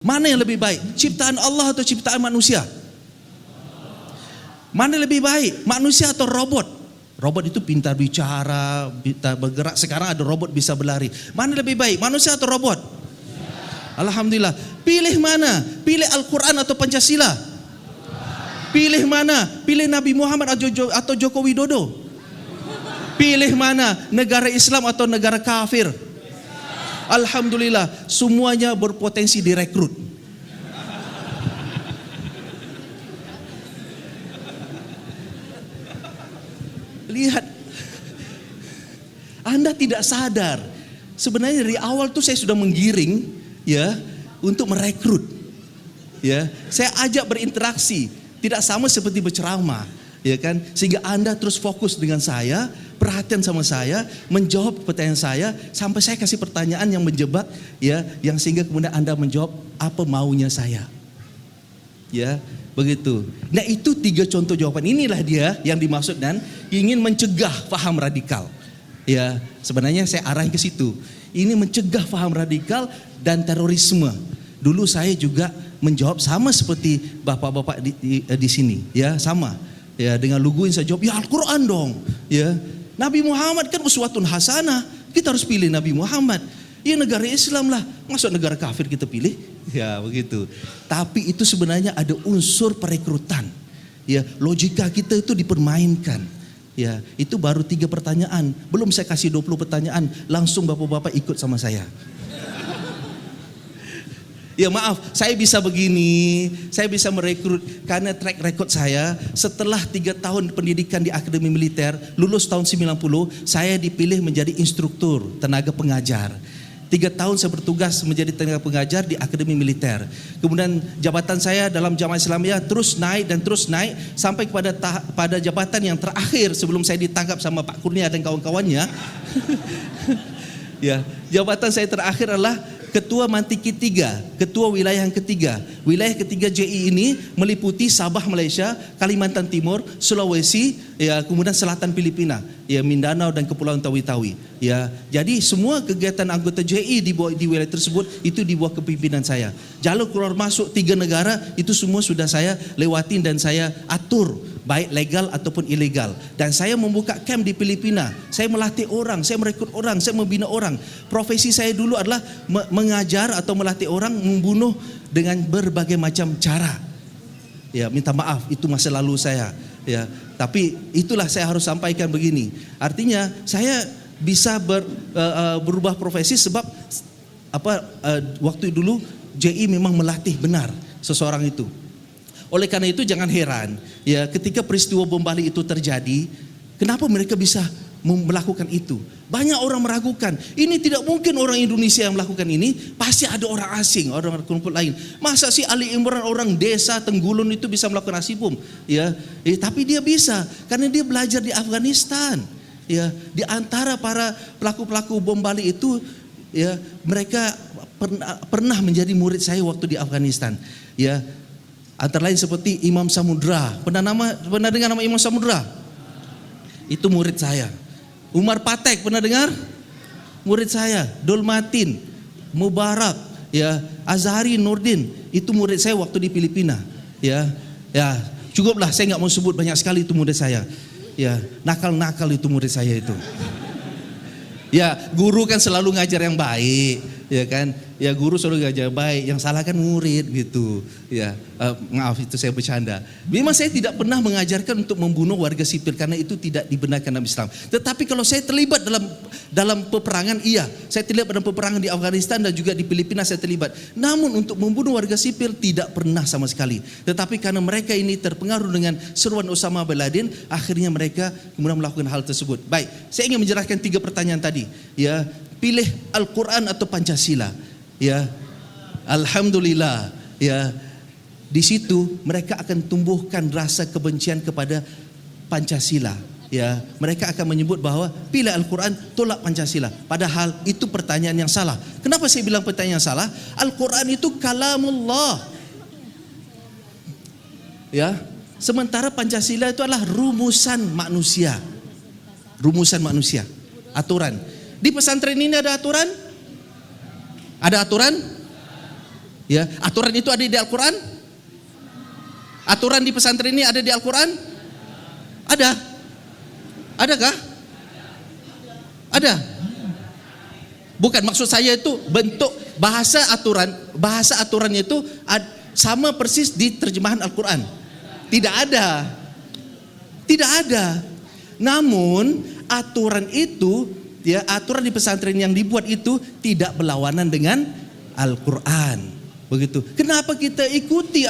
Mana yang lebih baik? Ciptaan Allah atau ciptaan manusia? Mana lebih baik? Manusia atau robot? Robot itu pintar bicara, pintar bergerak. Sekarang ada robot bisa berlari. Mana lebih baik? Manusia atau robot? Alhamdulillah. Pilih mana? Pilih Al-Quran atau Pancasila? Pilih mana? Pilih Nabi Muhammad atau Joko Widodo? Pilih mana? Negara Islam atau negara kafir? Alhamdulillah, semuanya berpotensi direkrut. Lihat, Anda tidak sadar. Sebenarnya dari awal tuh saya sudah menggiring, ya, untuk merekrut. Ya, saya ajak berinteraksi, tidak sama seperti berceramah, ya kan? Sehingga Anda terus fokus dengan saya, perhatian sama saya, menjawab pertanyaan saya, sampai saya kasih pertanyaan yang menjebak, ya, yang sehingga kemudian Anda menjawab apa maunya saya. Ya, begitu. Nah, itu 3 contoh jawaban. Inilah dia yang dimaksud dan ingin mencegah paham radikal. Ya, sebenarnya saya arahin ke situ. Ini mencegah paham radikal dan terorisme. Dulu saya juga menjawab sama seperti bapak-bapak di sini, ya, sama. Ya, dengan luguin saya jawab, ya Al-Quran dong, ya. Nabi Muhammad kan uswatun hasanah. Kita harus pilih Nabi Muhammad. Ya negara Islam lah. Masuk negara kafir kita pilih? Ya begitu. Tapi itu sebenarnya ada unsur perekrutan. Ya, logika kita itu dipermainkan. Ya, itu baru 3 pertanyaan. Belum saya kasih 20 pertanyaan. Langsung bapak-bapak ikut sama saya. Ya maaf, saya bisa begini, saya bisa merekrut karena track record saya setelah 3 tahun pendidikan di Akademi Militer, lulus tahun 90, saya dipilih menjadi instruktur, tenaga pengajar. 3 tahun saya bertugas menjadi tenaga pengajar di Akademi Militer. Kemudian jabatan saya dalam Jamaah Islamiyah terus naik dan terus naik sampai pada jabatan yang terakhir sebelum saya ditangkap sama Pak Kurnia dan kawan-kawannya. Ya, jabatan saya terakhir adalah Ketua Mantiki 3, Ketua Wilayah yang ketiga. Wilayah ketiga JI ini meliputi Sabah Malaysia, Kalimantan Timur, Sulawesi, ya, kemudian Selatan Filipina, ya, Mindanao dan Kepulauan Tawi-Tawi. Ya, jadi semua kegiatan anggota JI di wilayah tersebut itu di bawah kepimpinan saya. Jalur keluar masuk 3 negara itu semua sudah saya lewatin dan saya atur, baik legal ataupun ilegal. Dan saya membuka camp di Filipina. Saya melatih orang, saya merekrut orang, saya membina orang. Profesi saya dulu adalah mengajar atau melatih orang membunuh dengan berbagai macam cara. Ya, minta maaf itu masa lalu saya. Ya, tapi itulah saya harus sampaikan begini. Artinya saya bisa berubah profesi sebab waktu dulu JI memang melatih benar seseorang itu. Oleh karena itu jangan heran, ya, ketika peristiwa bom Bali itu terjadi, kenapa mereka bisa melakukan itu? Banyak orang meragukan, ini tidak mungkin orang Indonesia yang melakukan ini, pasti ada orang asing, orang kelompok lain. Masa si Ali Imran orang desa Tenggulun itu bisa melakukan aksi bom? Ya, tapi dia bisa karena dia belajar di Afghanistan. Ya, di antara para pelaku-pelaku bom Bali itu, ya, mereka pernah menjadi murid saya waktu di Afghanistan. Ya, antara lain seperti Imam Samudra. Pernah dengar nama Imam Samudra? Itu murid saya. Umar Patek pernah dengar? Murid saya. Dolmatin, Mubarak, ya, Azhari Nurdin, itu murid saya waktu di Filipina. Ya, cukuplah, saya nggak mau sebut, banyak sekali itu murid saya. Ya, nakal-nakal itu murid saya itu. Ya, guru kan selalu ngajar yang baik, ya kan? Ya, guru selalu ngajar baik, yang salah kan murid gitu. Ya, maaf itu saya bercanda. Memang saya tidak pernah mengajarkan untuk membunuh warga sipil karena itu tidak dibenarkan dalam Islam. Tetapi kalau saya terlibat dalam peperangan, iya, saya terlibat dalam peperangan di Afghanistan dan juga di Filipina saya terlibat. Namun untuk membunuh warga sipil tidak pernah sama sekali. Tetapi karena mereka ini terpengaruh dengan seruan Osama bin Laden, akhirnya mereka kemudian melakukan hal tersebut. Baik, saya ingin menjelaskan 3 pertanyaan tadi. Ya, pilih Al-Quran atau Pancasila. Ya, alhamdulillah, ya, di situ mereka akan tumbuhkan rasa kebencian kepada Pancasila. Ya, mereka akan menyebut bahwa pilih Al-Quran, tolak Pancasila. Padahal itu pertanyaan yang salah. Kenapa saya bilang pertanyaan yang salah? Al-Quran itu kalamullah. Ya, sementara Pancasila itu adalah rumusan manusia. Rumusan manusia, aturan. Di pesantren ini ada aturan? Ada aturan? Ya, aturan itu ada di Al-Quran? Aturan di pesantren ini ada di Al-Quran? Ada? Adakah? Ada? Bukan, maksud saya itu bentuk bahasa aturannya itu sama persis di terjemahan Al-Quran. Tidak ada. Tidak ada. Namun aturan itu, ya, aturan di pesantren yang dibuat itu tidak berlawanan dengan Al-Quran. Begitu. Kenapa kita ikuti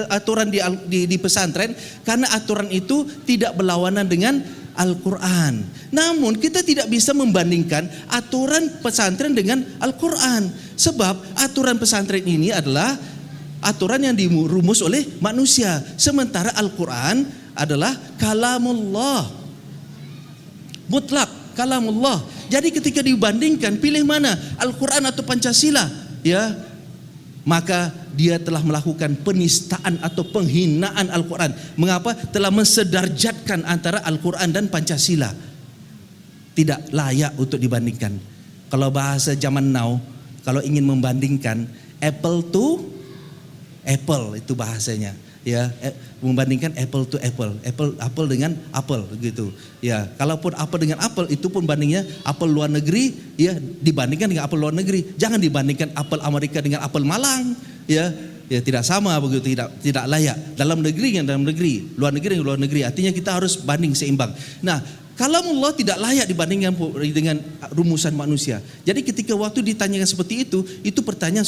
aturan di pesantren? Karena aturan itu tidak berlawanan dengan Al-Quran. Namun kita tidak bisa membandingkan aturan pesantren dengan Al-Quran. Sebab aturan pesantren ini adalah aturan yang dirumus oleh manusia. Sementara Al-Quran adalah kalamullah. Mutlak, kalamullah. Jadi ketika dibandingkan, pilih mana? Al-Quran atau Pancasila? Ya, maka dia telah melakukan penistaan atau penghinaan Al-Quran. Mengapa? Telah mensedarjatkan antara Al-Quran dan Pancasila. Tidak layak untuk dibandingkan. Kalau bahasa zaman now, kalau ingin membandingkan apple to apple, itu bahasanya. Ya, membandingkan apple to apple, apple dengan apple gitu. Ya, kalaupun apple dengan apple, itu pun bandingnya apel luar negeri, ya, dibandingkan dengan apel luar negeri. Jangan dibandingkan apel Amerika dengan apel Malang, ya. Ya, tidak sama begitu, tidak layak. Dalam negeri dengan dalam negeri, luar negeri dengan luar negeri. Artinya kita harus banding seimbang. Nah, kalamullah tidak layak dibandingkan dengan rumusan manusia. Jadi ketika waktu ditanyakan seperti itu pertanyaan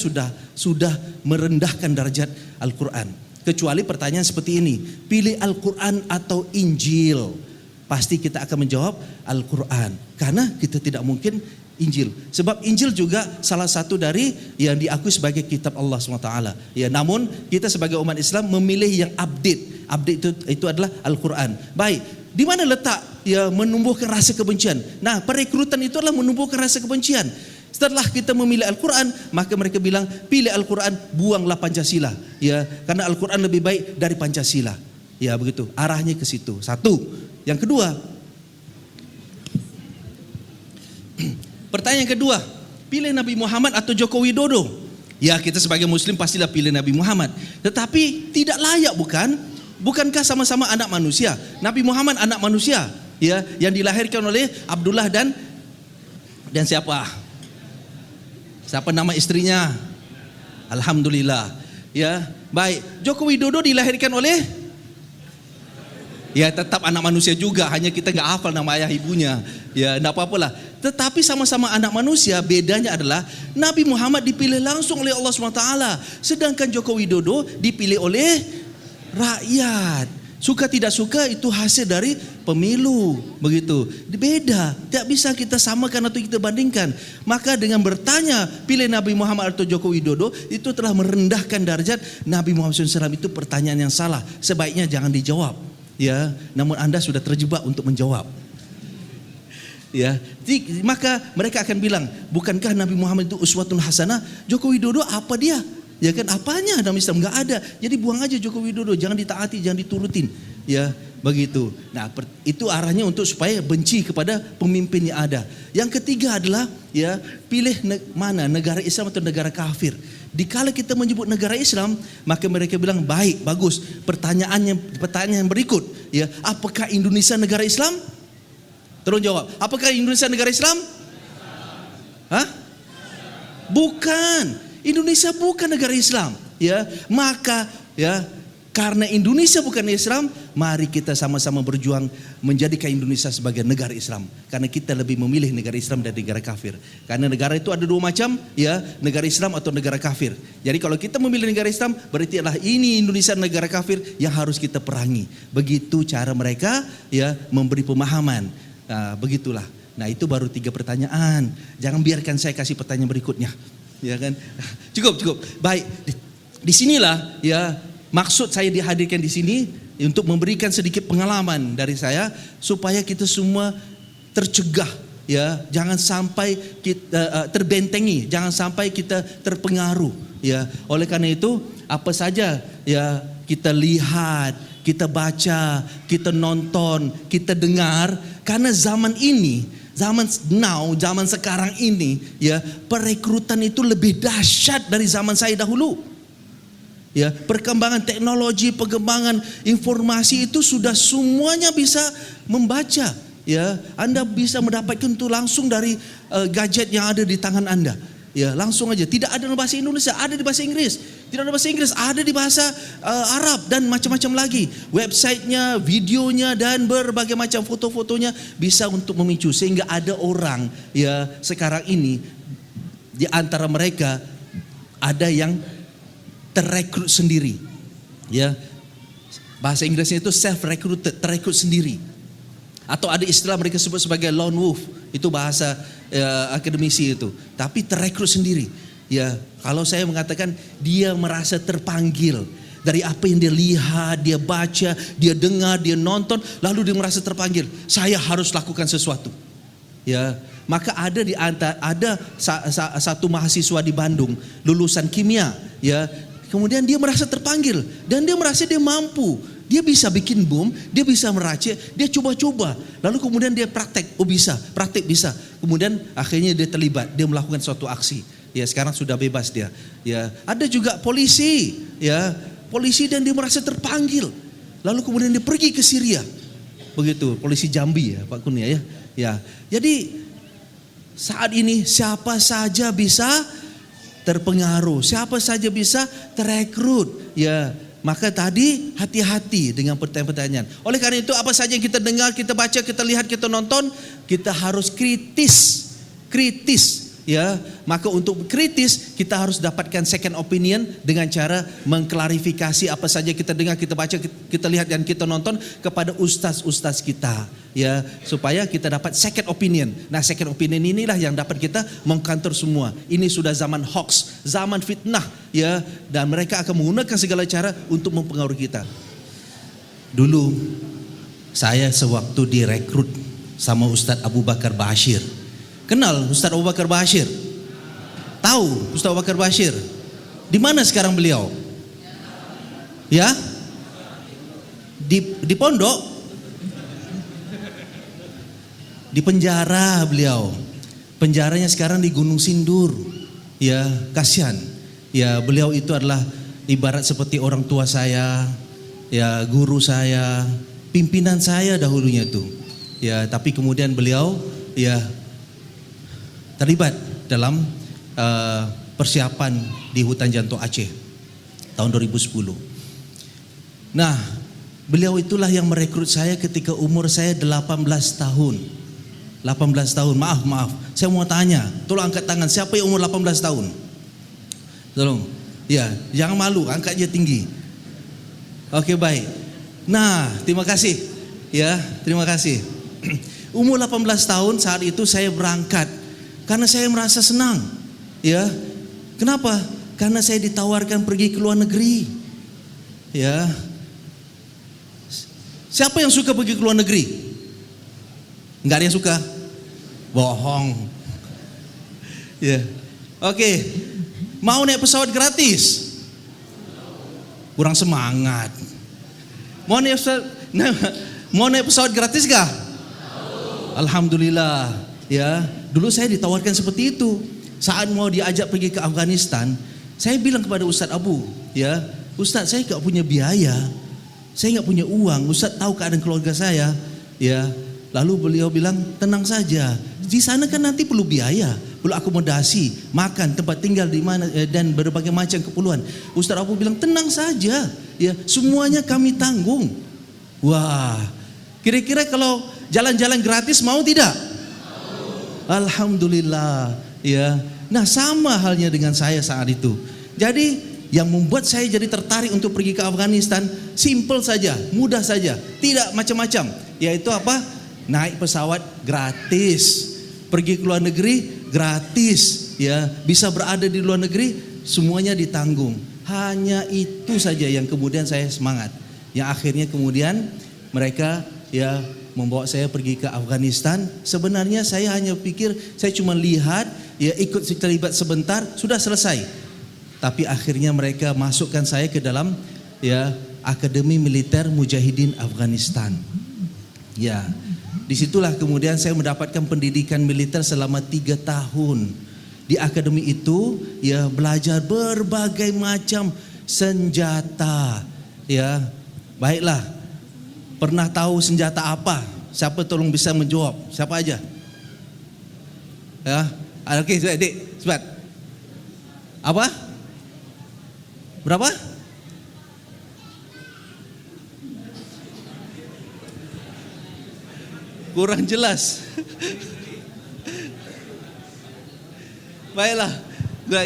sudah merendahkan derajat Al-Quran. Kecuali pertanyaan seperti ini, pilih Al-Quran atau Injil? Pasti kita akan menjawab Al-Quran, karena kita tidak mungkin Injil. Sebab Injil juga salah satu dari yang diakui sebagai kitab Allah SWT. Ya, namun kita sebagai umat Islam memilih yang update. Update itu adalah Al-Quran. Baik, di mana letak ya menumbuhkan rasa kebencian? Nah, perekrutan itu adalah menumbuhkan rasa kebencian. Setelah kita memilih Al-Quran, maka mereka bilang, pilih Al-Quran, buanglah Pancasila. Ya, karena Al-Quran lebih baik dari Pancasila. Ya, begitu. Arahnya ke situ. Satu. Yang kedua, pertanyaan kedua, pilih Nabi Muhammad atau Joko Widodo? Ya, kita sebagai Muslim pastilah pilih Nabi Muhammad. Tetapi tidak layak, bukan? Bukankah sama-sama anak manusia? Nabi Muhammad anak manusia, ya, yang dilahirkan oleh Abdullah dan siapa? Siapa nama istrinya? Alhamdulillah. Ya, baik. Joko Widodo dilahirkan oleh, ya, tetap anak manusia juga, hanya kita nggak hafal nama ayah ibunya. Ya, enggak apa-apalah. Tetapi sama-sama anak manusia, bedanya adalah Nabi Muhammad dipilih langsung oleh Allah SWT, sedangkan Joko Widodo dipilih oleh rakyat. Suka tidak suka itu hasil dari pemilu, begitu. Beda, tidak bisa kita samakan atau kita bandingkan. Maka dengan bertanya pilih Nabi Muhammad atau Joko Widodo, itu telah merendahkan derajat Nabi Muhammad SAW. Itu pertanyaan yang salah. Sebaiknya jangan dijawab. Ya, namun Anda sudah terjebak untuk menjawab. Ya, maka mereka akan bilang, bukankah Nabi Muhammad itu uswatun hasanah? Joko Widodo apa dia? Ya kan, apanya dalam Islam? Enggak ada. Jadi buang aja Joko Widodo, jangan ditaati, jangan diturutin. Ya, begitu. Nah, itu arahnya untuk supaya benci kepada pemimpin yang ada. Yang ketiga adalah, ya, pilih mana, negara Islam atau negara kafir. Dikala kita menyebut negara Islam, maka mereka bilang baik, bagus. Pertanyaan yang berikut, ya, apakah Indonesia negara Islam? Terus jawab, apakah Indonesia negara Islam? Hah? Bukan. Indonesia bukan negara Islam, ya. Maka, ya, karena Indonesia bukan Islam, mari kita sama-sama berjuang menjadikan Indonesia sebagai negara Islam. Karena kita lebih memilih negara Islam dari negara kafir. Karena negara itu ada dua macam, ya, negara Islam atau negara kafir. Jadi kalau kita memilih negara Islam, berarti adalah ini Indonesia negara kafir yang harus kita perangi. Begitu cara mereka, ya, memberi pemahaman. Nah, begitulah. Nah, itu baru 3 pertanyaan. Jangan biarkan saya kasih pertanyaan berikutnya. Ya kan, cukup. Baik, di sinilah, ya, maksud saya dihadirkan di sini untuk memberikan sedikit pengalaman dari saya supaya kita semua tercegah, ya, jangan sampai kita terbentengi, jangan sampai kita terpengaruh, ya. Oleh karena itu, apa saja, ya, kita lihat, kita baca, kita nonton, kita dengar, karena zaman ini, zaman sekarang ini, ya, perekrutan itu lebih dahsyat dari zaman saya dahulu. Ya, perkembangan teknologi, perkembangan informasi itu sudah semuanya bisa membaca. Ya, Anda bisa mendapatkan itu langsung dari gadget yang ada di tangan Anda. Ya, langsung aja. Tidak ada di bahasa Indonesia, ada di bahasa Inggris. Tidak ada bahasa Inggris, ada di bahasa Arab dan macam-macam lagi. Websitenya, videonya dan berbagai macam foto-fotonya bisa untuk memicu sehingga ada orang ya sekarang ini di antara mereka ada yang terrekrut sendiri, ya, bahasa Inggrisnya itu self-recruited, terekrut sendiri, atau ada istilah mereka sebut sebagai lone wolf, itu bahasa akademisi itu, tapi terekrut sendiri, ya. Kalau saya mengatakan dia merasa terpanggil dari apa yang dia lihat, dia baca, dia dengar, dia nonton, lalu dia merasa terpanggil, saya harus lakukan sesuatu, ya. Maka ada satu mahasiswa di Bandung lulusan kimia, ya. Kemudian dia merasa terpanggil dan dia merasa dia mampu. Dia bisa bikin bom, dia bisa meracik, dia coba-coba. Lalu kemudian dia praktek, oh bisa, praktek bisa. Kemudian akhirnya dia terlibat, dia melakukan suatu aksi. Ya, sekarang sudah bebas dia. Ya, ada juga polisi, ya, polisi dan dia merasa terpanggil. Lalu kemudian dia pergi ke Syria. Begitu, polisi Jambi ya, Pak Kurnia ya. Ya. Jadi saat ini siapa saja bisa terpengaruh, siapa saja bisa terekrut, ya. Maka tadi hati-hati dengan pertanyaan-pertanyaan. Oleh karena itu apa saja yang kita dengar, kita baca, kita lihat, kita nonton, kita harus kritis, ya. Maka untuk kritis kita harus dapatkan second opinion dengan cara mengklarifikasi apa saja kita dengar, kita baca, kita lihat dan kita nonton kepada ustaz-ustaz kita, ya, supaya kita dapat second opinion. Nah, second opinion inilah yang dapat kita mengkantor semua. Ini sudah zaman hoax, zaman fitnah, ya, dan mereka akan menggunakan segala cara untuk mempengaruhi kita. Dulu saya sewaktu direkrut sama Ustadz Abu Bakar Bashir. Kenal Ustadz Abu Bakar Bashir? Tahu Ustadz Abu Bakar Bashir? Di mana sekarang beliau? Ya? Di pondok? Di penjara beliau. Penjaranya sekarang di Gunung Sindur. Ya, kasihan. Ya, beliau itu adalah ibarat seperti orang tua saya, ya, guru saya, pimpinan saya dahulunya itu. Ya, tapi kemudian beliau ya terlibat dalam persiapan di hutan jantung Aceh tahun 2010. Nah, beliau itulah yang merekrut saya ketika umur saya 18 tahun. 18 tahun, maaf. Saya mau tanya, tolong angkat tangan, siapa yang umur 18 tahun? Tolong. Ya, jangan malu, angkat aja tinggi. Oke, baik. Nah, terima kasih. Ya, terima kasih. Umur 18 tahun saat itu saya berangkat karena saya merasa senang. Ya. Kenapa? Karena saya ditawarkan pergi ke luar negeri. Ya. Siapa yang suka pergi ke luar negeri? Enggak ada yang suka? Bohong. Ya. Oke. Mau naik pesawat gratis? Kurang semangat. Mau naik pesawat gratis gak? Alhamdulillah. Ya. Dulu saya ditawarkan seperti itu. Saat mau diajak pergi ke Afghanistan, saya bilang kepada Ustadz Abu, ya, Ustadz, saya gak punya biaya, saya gak punya uang. Ustadz tahu keadaan keluarga saya, ya. Lalu beliau bilang, tenang saja, di sana kan nanti perlu biaya, perlu akomodasi, makan, tempat tinggal di mana dan berbagai macam keperluan. Ustadz Abu bilang, tenang saja, ya, semuanya kami tanggung. Wah, kira-kira kalau jalan-jalan gratis mau tidak? Alhamdulillah, ya. Nah, sama halnya dengan saya saat itu. Jadi yang membuat saya jadi tertarik untuk pergi ke Afghanistan simple saja, mudah saja, tidak macam-macam. Yaitu apa? Naik pesawat gratis, pergi ke luar negeri gratis, ya, bisa berada di luar negeri semuanya ditanggung. Hanya itu saja yang kemudian saya semangat. Yang akhirnya kemudian mereka ya membawa saya pergi ke Afghanistan. Sebenarnya saya hanya pikir saya cuma lihat, ya, ikut terlibat sebentar sudah selesai. Tapi akhirnya mereka masukkan saya ke dalam ya Akademi Militer Mujahidin Afghanistan. Ya, disitulah kemudian saya mendapatkan pendidikan militer selama 3 tahun. Di akademi itu ya belajar berbagai macam senjata. Ya, baiklah. Pernah tahu senjata apa? Siapa tolong bisa menjawab? Siapa aja? Ya, okey, adik, cepat. Apa? Berapa? Kurang jelas. Baiklah.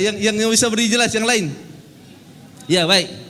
Yang bisa beri jelas yang lain. Ya, baik.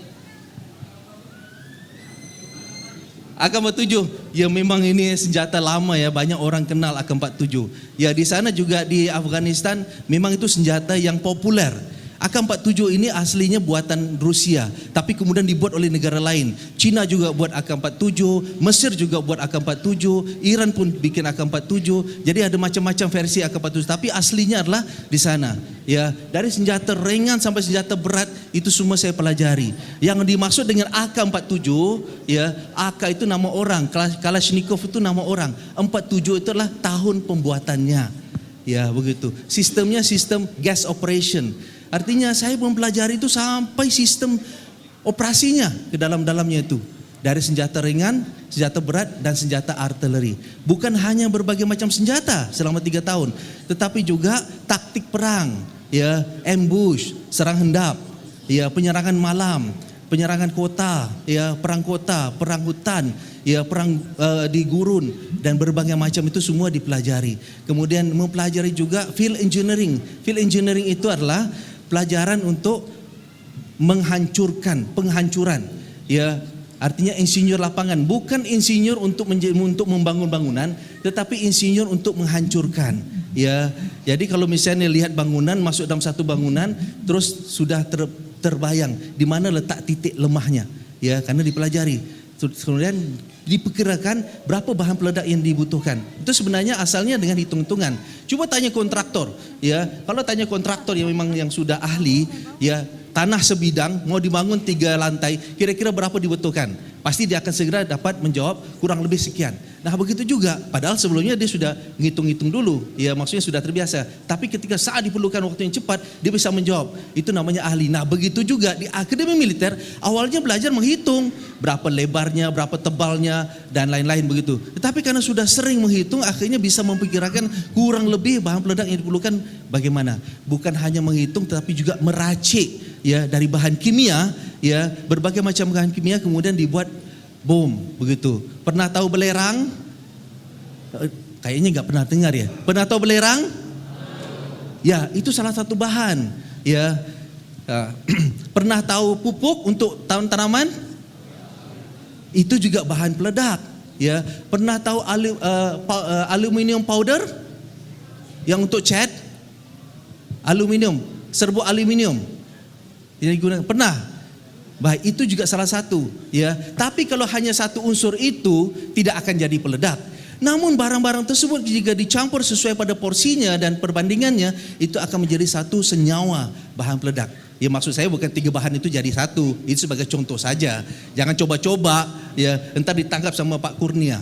AK-47, ya memang ini senjata lama ya, banyak orang kenal AK-47. Ya di sana juga di Afghanistan memang itu senjata yang populer. AK-47 ini aslinya buatan Rusia, tapi kemudian dibuat oleh negara lain. Cina juga buat AK-47, Mesir juga buat AK-47, Iran pun bikin AK-47. Jadi ada macam-macam versi AK-47, tapi aslinya adalah di sana. Ya, dari senjata ringan sampai senjata berat itu semua saya pelajari. Yang dimaksud dengan AK-47, ya, AK itu nama orang, Kalashnikov itu nama orang. 47 itu adalah tahun pembuatannya. Ya, begitu. Sistemnya sistem gas operation. Artinya saya mempelajari itu sampai sistem operasinya ke dalam-dalamnya itu. Dari senjata ringan, senjata berat, dan senjata artileri. Bukan hanya berbagai macam senjata selama 3 tahun, tetapi juga taktik perang, ya, ambush, serang hendap, ya, penyerangan malam, penyerangan kota, ya, perang hutan, ya, perang di gurun, dan berbagai macam itu semua dipelajari. Kemudian mempelajari juga field engineering. Field engineering itu adalah pelajaran untuk penghancuran, ya, artinya insinyur lapangan, bukan insinyur untuk membangun bangunan, tetapi insinyur untuk menghancurkan, ya. Jadi kalau misalnya lihat bangunan, masuk dalam satu bangunan, terus sudah terbayang di mana letak titik lemahnya, ya, karena dipelajari. Kemudian diperkirakan berapa bahan peledak yang dibutuhkan. Itu sebenarnya asalnya dengan hitung-hitungan. Coba tanya kontraktor, ya. Kalau tanya kontraktor yang memang yang sudah ahli, ya, tanah sebidang mau dibangun 3 lantai, kira-kira berapa dibutuhkan? Pasti dia akan segera dapat menjawab kurang lebih sekian. Nah, begitu juga, padahal sebelumnya dia sudah ngitung-ngitung dulu, ya, maksudnya sudah terbiasa. Tapi ketika saat diperlukan waktu yang cepat, dia bisa menjawab. Itu namanya ahli. Nah, begitu juga di akademi militer, awalnya belajar menghitung berapa lebarnya, berapa tebalnya, dan lain-lain begitu. Tetapi karena sudah sering menghitung, akhirnya bisa memperkirakan kurang lebih bahan peledak yang diperlukan bagaimana. Bukan hanya menghitung, tetapi juga meracik, ya, dari bahan kimia, ya, berbagai macam bahan kimia, kemudian dibuat bom begitu. Pernah tahu belerang? Kayaknya nggak pernah dengar ya. Pernah tahu belerang? Ya, itu salah satu bahan. Ya, pernah tahu pupuk untuk tanaman? Itu juga bahan peledak. Ya, pernah tahu aluminium powder yang untuk cat? Aluminium, serbuk aluminium. Yang digunakan pernah? Baik, itu juga salah satu, ya. Tapi kalau hanya satu unsur itu tidak akan jadi peledak. Namun barang-barang tersebut jika dicampur sesuai pada porsinya dan perbandingannya, itu akan menjadi satu senyawa bahan peledak. Ya, maksud saya bukan 3 bahan itu jadi satu. Itu sebagai contoh saja. Jangan coba-coba, ya, entar ditangkap sama Pak Kurnia.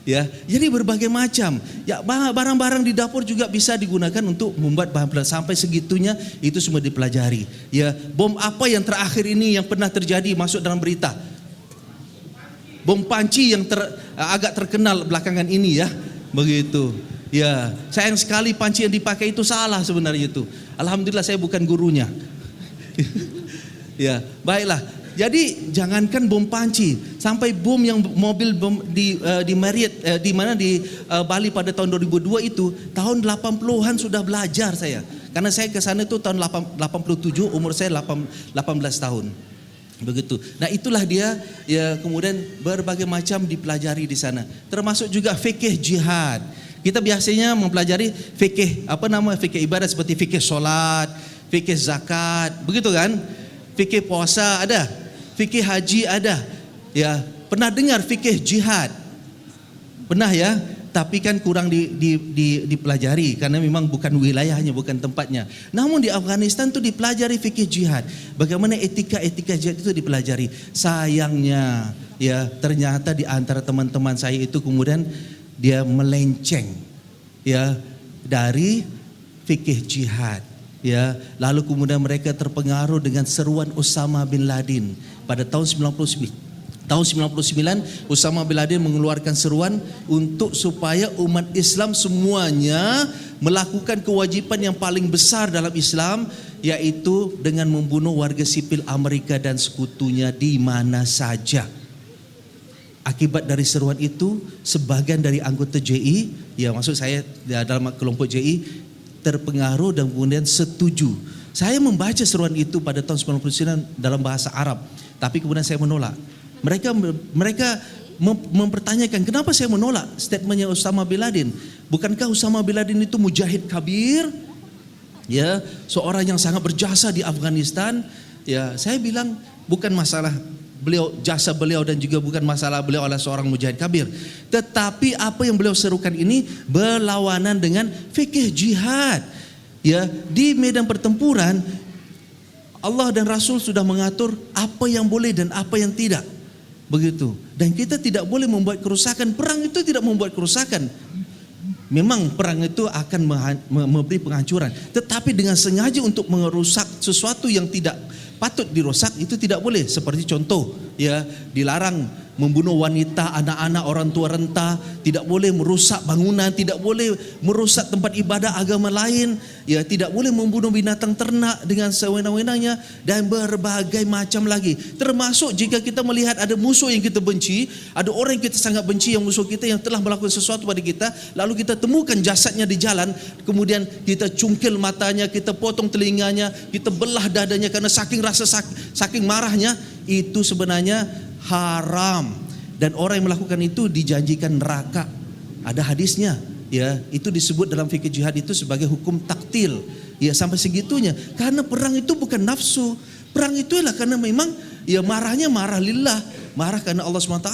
Ya, jadi berbagai macam. Ya, barang-barang di dapur juga bisa digunakan untuk membuat bahan peledak. Sampai segitunya itu semua dipelajari. Ya, bom apa yang terakhir ini yang pernah terjadi masuk dalam berita? Bom panci yang agak terkenal belakangan ini, ya. Begitu. Ya, sayang sekali panci yang dipakai itu salah sebenarnya itu. Alhamdulillah saya bukan gurunya. Ya, baiklah. Jadi jangankan bom panci, sampai bom yang mobil bom di Marriott di mana di Bali pada tahun 2002 itu, tahun 80-an sudah belajar saya. Karena saya ke sana itu tahun 87, umur saya 18 tahun. Begitu. Nah, itulah dia, ya, kemudian berbagai macam dipelajari di sana. Termasuk juga fikih jihad. Kita biasanya mempelajari fikih fikih ibadah seperti fikih solat, fikih zakat, begitu kan? Fikih puasa ada, fikih haji ada, ya. Pernah dengar fikih jihad? Pernah, ya? Tapi kan kurang dipelajari karena memang bukan wilayahnya, bukan tempatnya. Namun di Afghanistan itu dipelajari fikih jihad. Bagaimana etika jihad itu dipelajari. Sayangnya, ya, ternyata di antara teman-teman saya itu kemudian dia melenceng, ya, dari fikih jihad. Ya, lalu kemudian mereka terpengaruh dengan seruan Osama bin Laden pada tahun 99. Tahun 99 Osama bin Laden mengeluarkan seruan untuk supaya umat Islam semuanya melakukan kewajipan yang paling besar dalam Islam, yaitu dengan membunuh warga sipil Amerika dan sekutunya di mana saja. Akibat dari seruan itu, sebagian dari anggota JI, ya maksud saya dalam kelompok JI, terpengaruh dan kemudian setuju. Saya membaca seruan itu pada tahun 99 dalam bahasa Arab, tapi kemudian saya menolak. Mereka mempertanyakan, kenapa saya menolak statementnya Osama bin Laden? Bukankah Osama bin Laden itu mujahid kabir? Ya, seorang yang sangat berjasa di Afghanistan. Ya, saya bilang bukan masalah jasa beliau dan juga bukan masalah beliau adalah seorang mujahid kabir. Tetapi apa yang beliau serukan ini berlawanan dengan fikih jihad. Ya, di medan pertempuran Allah dan Rasul sudah mengatur apa yang boleh dan apa yang tidak. Begitu. Dan kita tidak boleh membuat kerusakan. Perang itu tidak membuat kerusakan. Memang perang itu akan memberi penghancuran. Tetapi dengan sengaja untuk merusak sesuatu yang tidak patut dirusak, itu tidak boleh. Seperti contoh, ya, dilarang membunuh wanita, anak-anak, orang tua renta, tidak boleh merusak bangunan, tidak boleh merusak tempat ibadah agama lain, ya, tidak boleh membunuh binatang ternak dengan sewenang-wenangnya dan berbagai macam lagi. Termasuk jika kita melihat ada musuh yang kita benci, ada orang yang kita sangat benci yang musuh kita yang telah melakukan sesuatu pada kita, lalu kita temukan jasadnya di jalan, kemudian kita cungkil matanya, kita potong telinganya, kita belah dadanya karena saking rasa saking marahnya, itu sebenarnya haram, dan orang yang melakukan itu dijanjikan neraka. Ada hadisnya, ya, itu disebut dalam fikih jihad itu sebagai hukum taktil. Ya, sampai segitunya. Karena perang itu bukan nafsu. Perang itu adalah karena memang ya marahnya marah lillah, marah karena Allah SWT.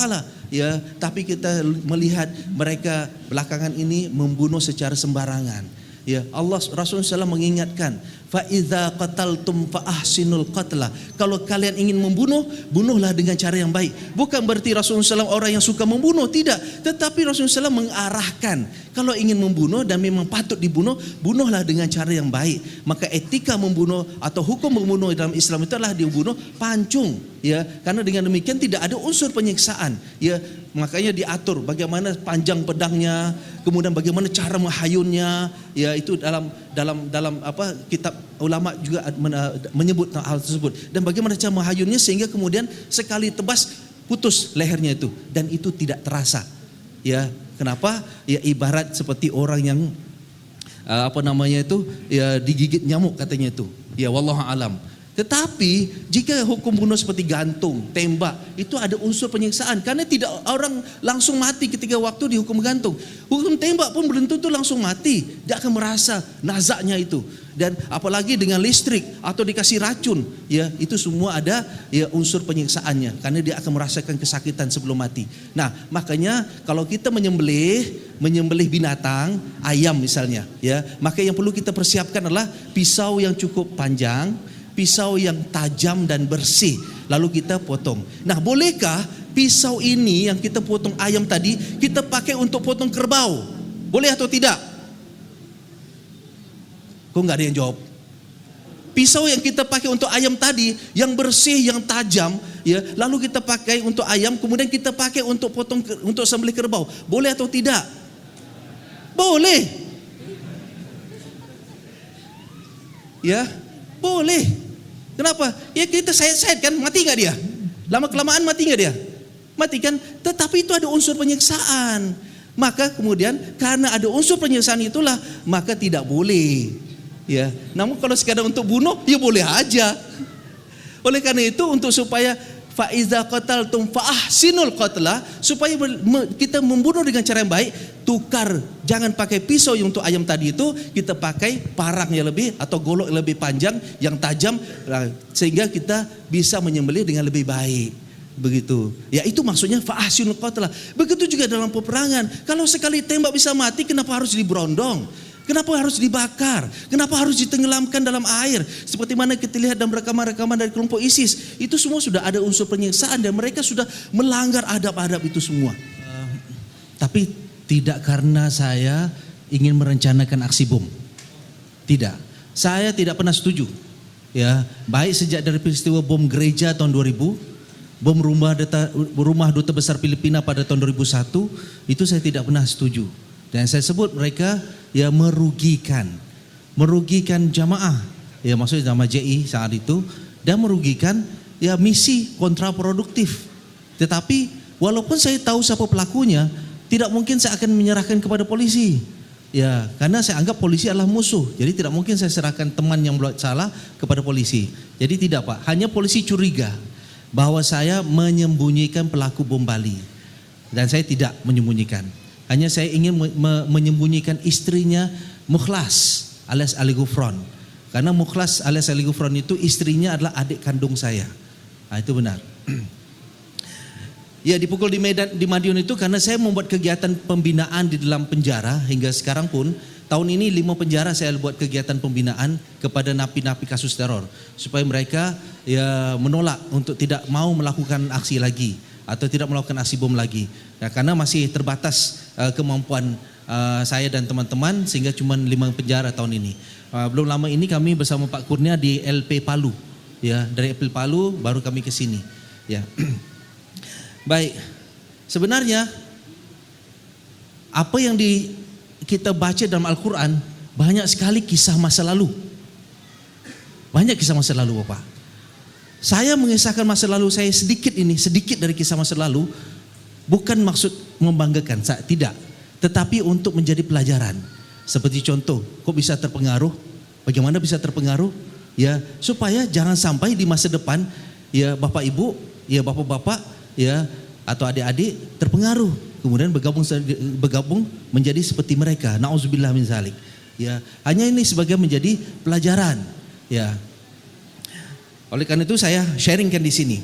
Ya, tapi kita melihat mereka belakangan ini membunuh secara sembarangan. Ya, Allah Rasulullah SAW mengingatkan, fa idza qataltum fa ahsinul qatla. Kalau kalian ingin membunuh, bunuhlah dengan cara yang baik. Bukan berarti Rasulullah SAW orang yang suka membunuh, tidak. Tetapi Rasulullah SAW mengarahkan, kalau ingin membunuh dan memang patut dibunuh, bunuhlah dengan cara yang baik. Maka etika membunuh atau hukum membunuh dalam Islam itu adalah dibunuh pancung, ya. Karena dengan demikian tidak ada unsur penyiksaan, ya. Makanya diatur bagaimana panjang pedangnya, kemudian bagaimana cara menghayunnya, ya, itu dalam apa kitab ulama juga menyebut hal tersebut, dan bagaimana cara menghayunnya sehingga kemudian sekali tebas putus lehernya itu, dan itu tidak terasa. Ya, kenapa? Ya, ibarat seperti orang yang ya digigit nyamuk katanya itu. Ya, wallahu alam. Tetapi jika hukum bunuh seperti gantung, tembak, itu ada unsur penyiksaan. Karena tidak orang langsung mati ketika waktu dihukum gantung. Hukum tembak pun belum tentu langsung mati. Dia akan merasa nazaknya itu. Dan apalagi dengan listrik atau dikasih racun, ya, itu semua ada ya unsur penyiksaannya. Karena dia akan merasakan kesakitan sebelum mati. Nah, makanya kalau kita menyembelih binatang, ayam misalnya, ya, maka yang perlu kita persiapkan adalah pisau yang cukup panjang, pisau yang tajam dan bersih, lalu kita potong. Nah, bolehkah pisau ini yang kita potong ayam tadi kita pakai untuk potong kerbau? Boleh atau tidak? Kok nggak ada yang jawab? Pisau yang kita pakai untuk ayam tadi, yang bersih, yang tajam, ya, lalu kita pakai untuk ayam, kemudian kita pakai untuk potong, untuk sembelih kerbau. Boleh atau tidak? Boleh. Ya, boleh. Kenapa? Ya kita sayat-sayat kan, mati gak dia? Lama-kelamaan mati gak dia? Mati kan? Tetapi itu ada unsur penyiksaan. Maka kemudian karena ada unsur penyiksaan itulah, maka tidak boleh. Ya, namun kalau sekadar untuk bunuh, ya boleh aja. Oleh karena itu, untuk supaya fa iza qataltum fa ahsinul qatla, supaya kita membunuh dengan cara yang baik, tukar, jangan pakai pisau yang untuk ayam tadi itu, kita pakai parang yang lebih atau golok yang lebih panjang, yang tajam, sehingga kita bisa menyembelih dengan lebih baik. Begitu. Ya, itu maksudnya fa ahsinul qatla. Begitu juga dalam peperangan. Kalau sekali tembak bisa mati, kenapa harus diberondong? Kenapa harus dibakar? Kenapa harus ditenggelamkan dalam air? Seperti mana kita lihat dalam rekaman-rekaman dari kelompok ISIS. Itu semua sudah ada unsur penyiksaan dan mereka sudah melanggar adab-adab itu semua. Tapi tidak karena saya ingin merencanakan aksi bom. Tidak. saya tidak pernah setuju. Ya, baik sejak dari peristiwa bom gereja tahun 2000, bom rumah duta besar Filipina pada tahun 2001, itu saya tidak pernah setuju. Dan saya sebut mereka ya merugikan jamaah, ya maksudnya jamaah JI saat itu, dan merugikan ya misi kontraproduktif. Tetapi walaupun saya tahu siapa pelakunya, tidak mungkin saya akan menyerahkan kepada polisi. Ya, karena saya anggap polisi adalah musuh. Jadi tidak mungkin saya serahkan teman yang buat salah kepada polisi. Jadi tidak, Pak. Hanya polisi curiga bahwa saya menyembunyikan pelaku bom Bali. Dan saya tidak menyembunyikan. Hanya saya ingin menyembunyikan istrinya Mukhlas alias Ali Gufron. Karena Mukhlas alias Ali Gufron itu istrinya adalah adik kandung saya. Nah, itu benar. Ya, dipukul di Medan, di Madiun itu karena saya membuat kegiatan pembinaan di dalam penjara. Hingga sekarang pun tahun ini 5 penjara saya buat kegiatan pembinaan kepada napi-napi kasus teror, supaya mereka ya menolak untuk tidak mau melakukan aksi lagi atau tidak melakukan aksi bom lagi. Ya, karena masih terbatas kemampuan saya dan teman-teman, sehingga cuma 5 penjara tahun ini. Belum lama ini kami bersama Pak Kurnia di LP Palu. Ya, dari LP Palu baru kami ke sini. Ya. Baik, sebenarnya apa yang kita baca dalam Al-Quran banyak sekali kisah masa lalu. Banyak kisah masa lalu, Bapak. Saya mengisahkan masa lalu saya sedikit dari kisah masa lalu, bukan maksud membanggakan, tidak. Tetapi untuk menjadi pelajaran. Seperti contoh, kok bisa terpengaruh? Bagaimana bisa terpengaruh? Ya, supaya jangan sampai di masa depan, ya Bapak Ibu, ya Bapak-bapak, ya atau adik-adik terpengaruh kemudian bergabung menjadi seperti mereka. Nauzubillah min zalik. Ya, hanya ini sebagai menjadi pelajaran. Ya. Oleh karena itu saya sharingkan di sini.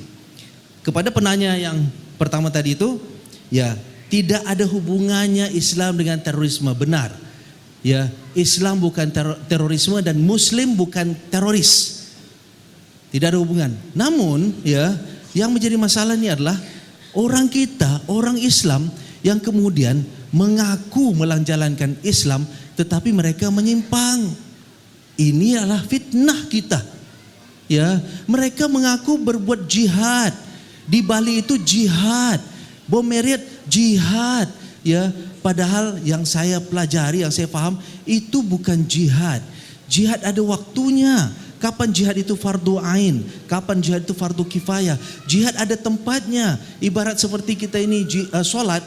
Kepada penanya yang pertama tadi itu, ya, tidak ada hubungannya Islam dengan terorisme, benar. Ya, Islam bukan terorisme dan Muslim bukan teroris. Tidak ada hubungan. Namun, ya, yang menjadi masalah ini adalah orang kita, orang Islam yang kemudian mengaku menjalankan Islam tetapi mereka menyimpang. Ini adalah fitnah kita. Ya, mereka mengaku berbuat jihad. Di Bali itu jihad. Bom Marriott jihad. Ya, padahal yang saya pelajari, yang saya paham itu bukan jihad. Jihad ada waktunya. Kapan jihad itu fardu ain, kapan jihad itu fardu kifayah. Jihad ada tempatnya. Ibarat seperti kita ini solat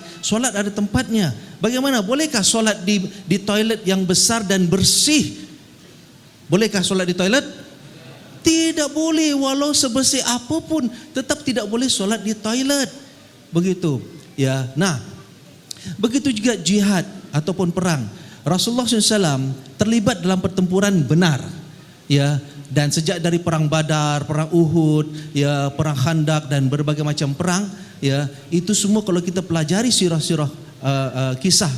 ada tempatnya. Bagaimana? Bolehkah solat di toilet yang besar dan bersih? Bolehkah solat di toilet? Tidak boleh, walau sebersih apapun tetap tidak boleh solat di toilet. Begitu. Ya, nah, begitu juga jihad ataupun perang. Rasulullah SAW terlibat dalam pertempuran benar. Ya, dan sejak dari perang Badar, perang Uhud, ya, perang Khandak dan berbagai macam perang, ya, itu semua kalau kita pelajari sirah-sirah kisah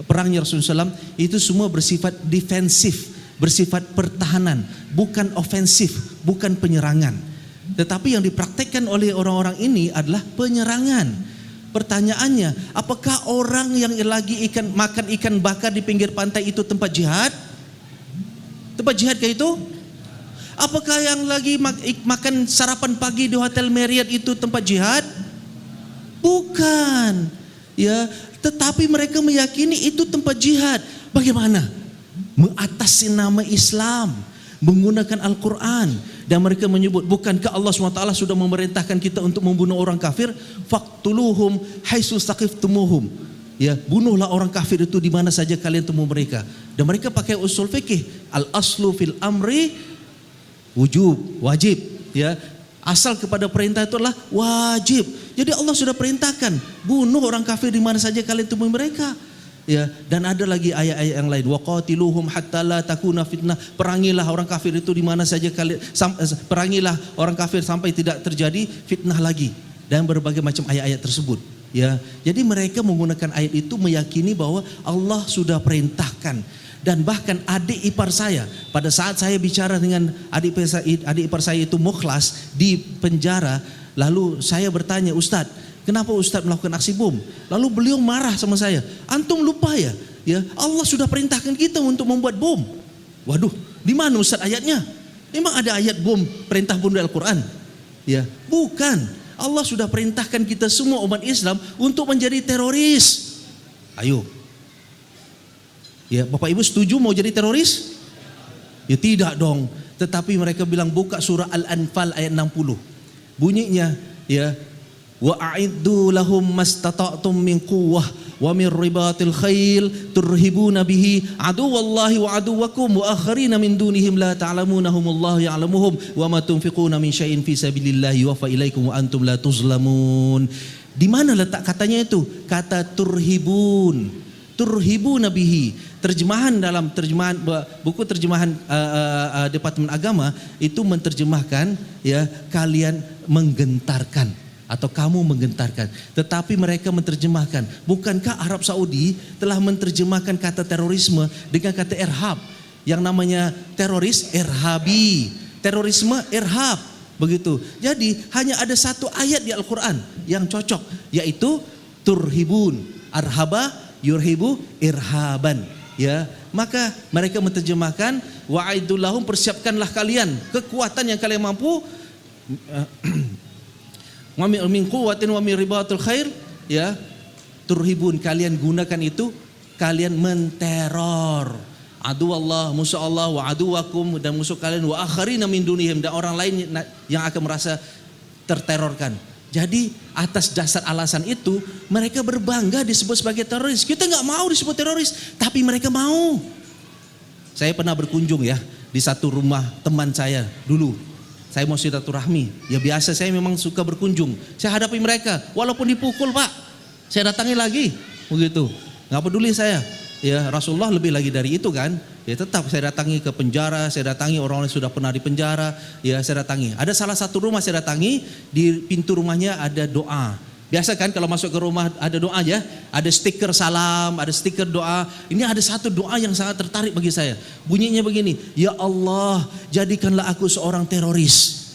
perangnya Rasulullah SAW, itu semua bersifat defensif, bersifat pertahanan, bukan ofensif, bukan penyerangan. Tetapi yang dipraktekkan oleh orang-orang ini adalah penyerangan. Pertanyaannya, apakah orang yang lagi makan ikan bakar di pinggir pantai itu tempat jihad? Tempat jihad kayak itu? Apakah yang lagi makan sarapan pagi di Hotel Marriott itu tempat jihad? Bukan. Ya, tetapi mereka meyakini itu tempat jihad. Bagaimana? Mengatasi nama Islam, menggunakan Al-Quran. Dan mereka menyebut, bukankah Allah SWT sudah memerintahkan kita untuk membunuh orang kafir? Faqtuluhum haitsu saqiftumuhum. Ya, bunuhlah orang kafir itu di mana saja kalian temu mereka. Dan mereka pakai usul fikih, al-aslu fil amri wajib, ya. Asal kepada perintah itu adalah wajib. Jadi Allah sudah perintahkan, bunuh orang kafir di mana saja kalian temui mereka. Ya, dan ada lagi ayat-ayat yang lain, waqatiluhum hatta la takuna fitnah. Perangilah orang kafir itu di mana saja kalian, perangilah orang kafir sampai tidak terjadi fitnah lagi. Dan berbagai macam ayat-ayat tersebut. Ya, jadi mereka menggunakan ayat itu meyakini bahwa Allah sudah perintahkan. Dan bahkan adik ipar saya, pada saat saya bicara dengan adik ipar saya itu Mukhlas di penjara, lalu saya bertanya, Ustadz, kenapa Ustadz melakukan aksi bom? Lalu beliau marah sama saya, antum lupa ya, Allah sudah perintahkan kita untuk membuat bom. Waduh, Di mana Ustaz ayatnya? Memang ada ayat bom, perintah bom di Al-Quran? Ya, bukan. Allah sudah perintahkan kita semua umat Islam untuk menjadi teroris. Ayo. Ya, Bapak Ibu setuju mau jadi teroris? Ya tidak dong. Tetapi mereka bilang buka surah Al-Anfal ayat 60. Bunyinya ya, wa a'iddu lahum mastata'tum min quwwah wa min ribatil khail turhibuna bihi aduwallahi wa aduwakum wa akharina min dunihim la ta'lamunahumullahu ya'lamuhum wa ma tunfiquna min syai'in fi sabilillahi yuwaffa ilaikum wa antum la tuzlamun. Di mana letak katanya itu? Kata turhibun. Turhibuna bihi. Terjemahan dalam terjemahan buku terjemahan Departemen Agama itu menerjemahkan ya kalian menggentarkan atau kamu menggentarkan. Tetapi mereka menerjemahkan, bukankah Arab Saudi telah menerjemahkan kata terorisme dengan kata irhab? Yang namanya teroris irhabi, terorisme irhab, begitu. Jadi hanya ada satu ayat di Al-Quran yang cocok, yaitu turhibun, arhaba yurhibu irhaban. Ya, maka mereka menerjemahkan wa'idul lahum, persiapkanlah kalian kekuatan yang kalian mampu, wa min quwwatin wa min ribatul khair, ya, turhibun, kalian gunakan itu, kalian menteror adu Allah, musuh Allah, wa aduwakum, dan musuh kalian, wa akharina min dunihim, dan orang lain yang akan merasa terterorkan. Jadi atas dasar alasan itu mereka berbangga disebut sebagai teroris. Kita nggak mau disebut teroris, tapi mereka mau. Saya pernah berkunjung ya di satu rumah teman saya dulu. Saya mau silaturahmi. Ya biasa saya memang suka berkunjung. Saya hadapi mereka, walaupun dipukul Pak, saya datangi lagi, begitu. Nggak peduli saya. Ya Rasulullah lebih lagi dari itu kan. Ya tetap saya datangi ke penjara, saya datangi orang-orang yang sudah pernah di penjara, ya saya datangi. Ada salah satu rumah saya datangi, di pintu rumahnya ada doa. Biasa kan kalau masuk ke rumah ada doa ya, ada stiker salam, ada stiker doa. Ini ada satu doa yang sangat tertarik bagi saya. Bunyinya begini, ya Allah jadikanlah aku seorang teroris.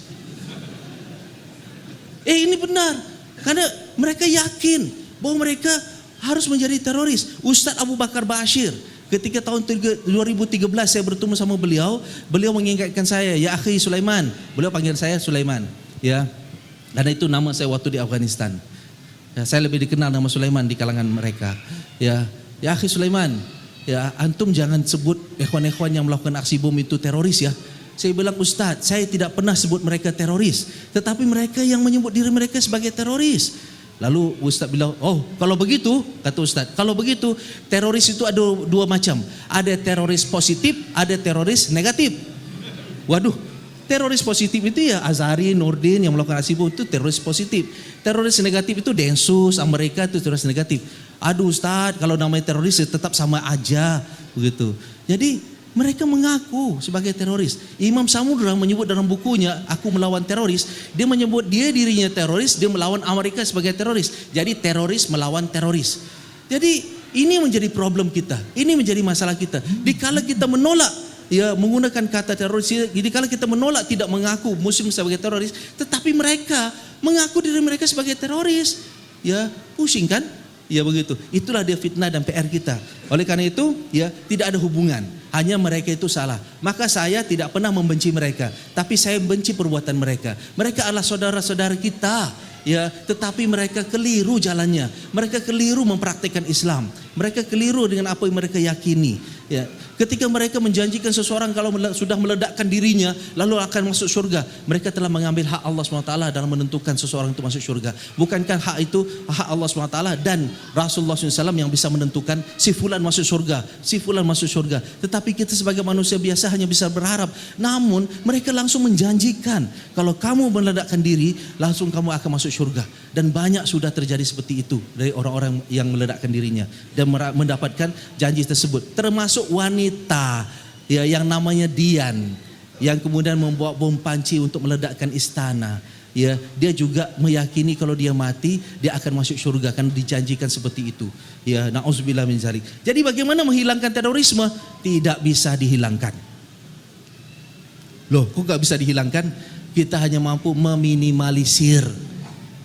Ini benar, karena mereka yakin bahwa mereka harus menjadi teroris. Ustadz Abu Bakar Bashir, ketika tahun 2013 saya bertemu sama beliau mengingatkan saya, ya akhi Sulaiman, beliau panggil saya Sulaiman, ya, karena itu nama saya waktu di Afghanistan. Ya, saya lebih dikenal nama Sulaiman di kalangan mereka. Ya akhi Sulaiman, ya antum jangan sebut ikhwan-ikhwan yang melakukan aksi bom itu teroris ya. Saya bilang, Ustadz, saya tidak pernah sebut mereka teroris, tetapi mereka yang menyebut diri mereka sebagai teroris. Lalu Ustadz bilang, oh kalau begitu, kata Ustadz, kalau begitu teroris itu ada dua macam. Ada teroris positif, ada teroris negatif. Waduh, teroris positif itu ya Azhari, Nurdin yang melakukan aksi bom itu teroris positif. Teroris negatif itu Densus, Amerika itu teroris negatif. Aduh Ustadz, kalau namanya teroris tetap sama aja, begitu. Jadi mereka mengaku sebagai teroris. Imam Samudra menyebut dalam bukunya Aku Melawan Teroris, dia menyebut dirinya teroris, dia melawan Amerika sebagai teroris. Jadi teroris melawan teroris. Jadi ini menjadi problem kita, ini menjadi masalah kita. Dikala kita menolak ya menggunakan kata teroris, dikala kita menolak tidak mengaku muslim sebagai teroris, tetapi mereka mengaku diri mereka sebagai teroris. Ya pusing kan? Ya begitu. Itulah dia fitnah dan PR kita. Oleh karena itu, ya tidak ada hubungan. Hanya mereka itu salah. Maka saya tidak pernah membenci mereka, tapi saya benci perbuatan mereka. Mereka adalah saudara-saudara kita, ya, tetapi mereka keliru jalannya. Mereka keliru mempraktikkan Islam. Mereka keliru dengan apa yang mereka yakini. Ya, ketika mereka menjanjikan seseorang kalau sudah meledakkan dirinya lalu akan masuk surga, mereka telah mengambil hak Allah SWT dalam menentukan seseorang itu masuk surga. Bukankah hak itu hak Allah SWT dan Rasulullah SAW yang bisa menentukan si fulan masuk surga, si fulan masuk surga. Tetapi kita sebagai manusia biasa hanya bisa berharap. Namun mereka langsung menjanjikan kalau kamu meledakkan diri langsung kamu akan masuk surga. Dan banyak sudah terjadi seperti itu dari orang-orang yang meledakkan dirinya dan mendapatkan janji tersebut. Termasuk wanita ya yang namanya Dian yang kemudian membawa bom panci untuk meledakkan istana. Ya, dia juga meyakini kalau dia mati dia akan masuk surga karena dijanjikan seperti itu. Ya, na'udzubillah min dzalik. Jadi bagaimana menghilangkan terorisme? Tidak bisa dihilangkan. Loh, kok gak bisa dihilangkan? Kita hanya mampu meminimalisir,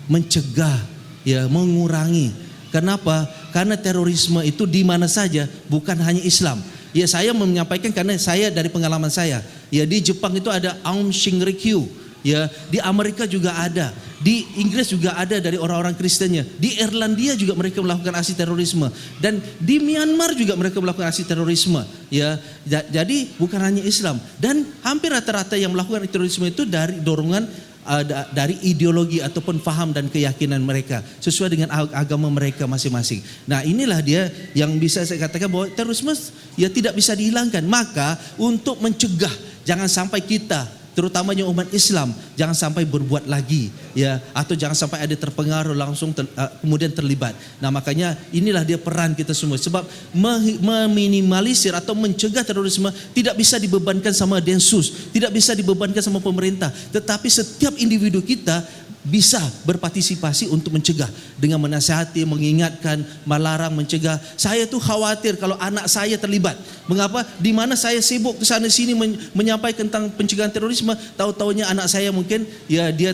mencegah, ya, mengurangi. Kenapa? Karena terorisme itu di mana saja, bukan hanya Islam. Ya saya menyampaikan karena saya dari pengalaman saya. Ya di Jepang itu ada Aum Shinrikyo. Ya di Amerika juga ada, di Inggris juga ada dari orang-orang Kristennya, di Irlandia juga mereka melakukan aksi terorisme, dan di Myanmar juga mereka melakukan aksi terorisme. Ya jadi bukan hanya Islam, dan hampir rata-rata yang melakukan terorisme itu dari dorongan dari ideologi ataupun faham dan keyakinan mereka sesuai dengan agama mereka masing-masing. Nah inilah dia yang bisa saya katakan bahwa terorisme ya tidak bisa dihilangkan. Maka untuk mencegah jangan sampai kita, terutamanya umat Islam, jangan sampai berbuat lagi, ya, atau jangan sampai ada terpengaruh langsung kemudian terlibat. Nah makanya inilah dia peran kita semua, sebab meminimalisir atau mencegah terorisme tidak bisa dibebankan sama Densus, tidak bisa dibebankan sama pemerintah, tetapi setiap individu kita bisa berpartisipasi untuk mencegah dengan menasihati, mengingatkan, melarang, mencegah. Saya tuh khawatir kalau anak saya terlibat. Mengapa? Di mana saya sibuk ke sana sini menyampaikan tentang pencegahan terorisme, tahu-taunya anak saya mungkin ya dia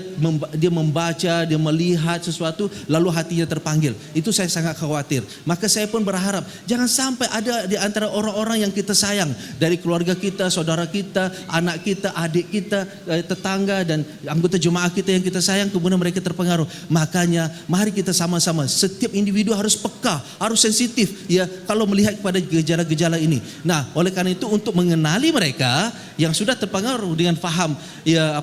membaca, dia melihat sesuatu lalu hatinya terpanggil. Itu saya sangat khawatir. Maka saya pun berharap jangan sampai ada di antara orang-orang yang kita sayang, dari keluarga kita, saudara kita, anak kita, adik kita, tetangga dan anggota jemaah kita yang kita sayang, kemudian mereka terpengaruh. Makanya mari kita sama-sama, setiap individu harus peka, harus sensitif ya kalau melihat kepada gejala-gejala ini. Nah, oleh karena itu untuk mengenali mereka yang sudah terpengaruh dengan faham ya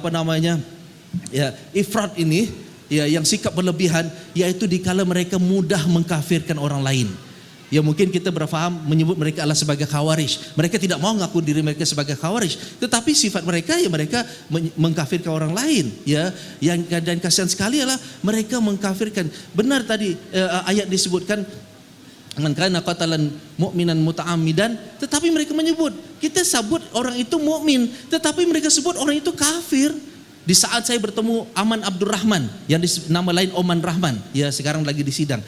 ifrat ini ya, yang sikap berlebihan, yaitu dikala mereka mudah mengkafirkan orang lain. Ya mungkin kita berfaham menyebut mereka adalah sebagai khawarij. Mereka tidak mau ngaku diri mereka sebagai khawarij, tetapi sifat mereka ya mereka mengkafirkan orang lain. Ya, yang dan kasihan sekali adalah mereka mengkafirkan. Benar tadi ayat disebutkan man kana qatalan mu'minan muta'ammidan, tetapi mereka menyebut, kita sebut orang itu mukmin, tetapi mereka sebut orang itu kafir. Di saat saya bertemu Aman Abdurrahman yang nama lain Oman Rahman, ya sekarang lagi di sidang.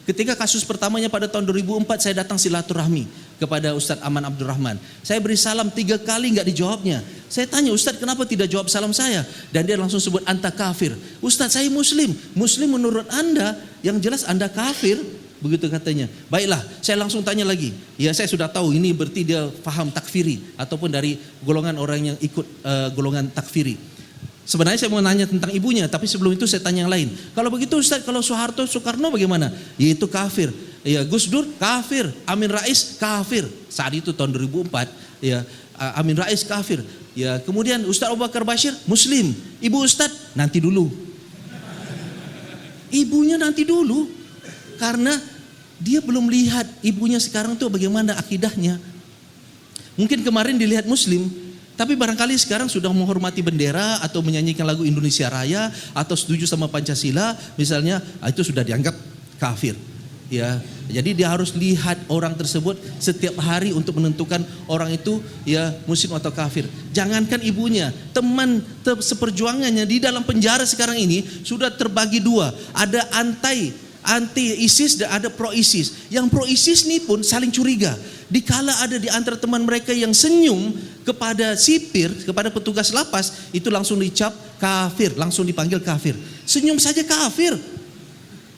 Ketika kasus pertamanya pada tahun 2004 saya datang silaturahmi kepada Ustadz Aman Abdurrahman. Saya beri salam 3 kali enggak dijawabnya. Saya tanya, Ustadz kenapa tidak jawab salam saya? Dan dia langsung sebut anta kafir. Ustadz saya muslim. Muslim menurut anda, yang jelas anda kafir. Begitu katanya. Baiklah, saya langsung tanya lagi. Ya saya sudah tahu ini berarti dia faham takfiri ataupun dari golongan orang yang ikut golongan takfiri. Sebenarnya saya mau nanya tentang ibunya, tapi sebelum itu saya tanya yang lain. Kalau begitu Ustaz, kalau Soeharto, Soekarno bagaimana? Yaitu kafir. Ya, Gus Dur kafir, Amin Rais kafir. Saat itu tahun 2004, ya Amin Rais kafir. Ya, kemudian Ustaz Abu Bakar Bashir muslim. Ibu Ustaz nanti dulu. Ibunya nanti dulu. Karena dia belum lihat ibunya sekarang tuh bagaimana akidahnya. Mungkin kemarin dilihat muslim, tapi barangkali sekarang sudah menghormati bendera atau menyanyikan lagu Indonesia Raya atau setuju sama Pancasila misalnya, itu sudah dianggap kafir. Ya, jadi dia harus lihat orang tersebut setiap hari untuk menentukan orang itu ya muslim atau kafir. Jangankan ibunya, teman seperjuangannya di dalam penjara sekarang ini sudah terbagi 2. Ada anti ISIS dan ada pro ISIS. Yang pro ISIS ini pun saling curiga. Dikala ada di antara teman mereka yang senyum kepada sipir, kepada petugas lapas, itu langsung dicap kafir, langsung dipanggil kafir. Senyum saja kafir.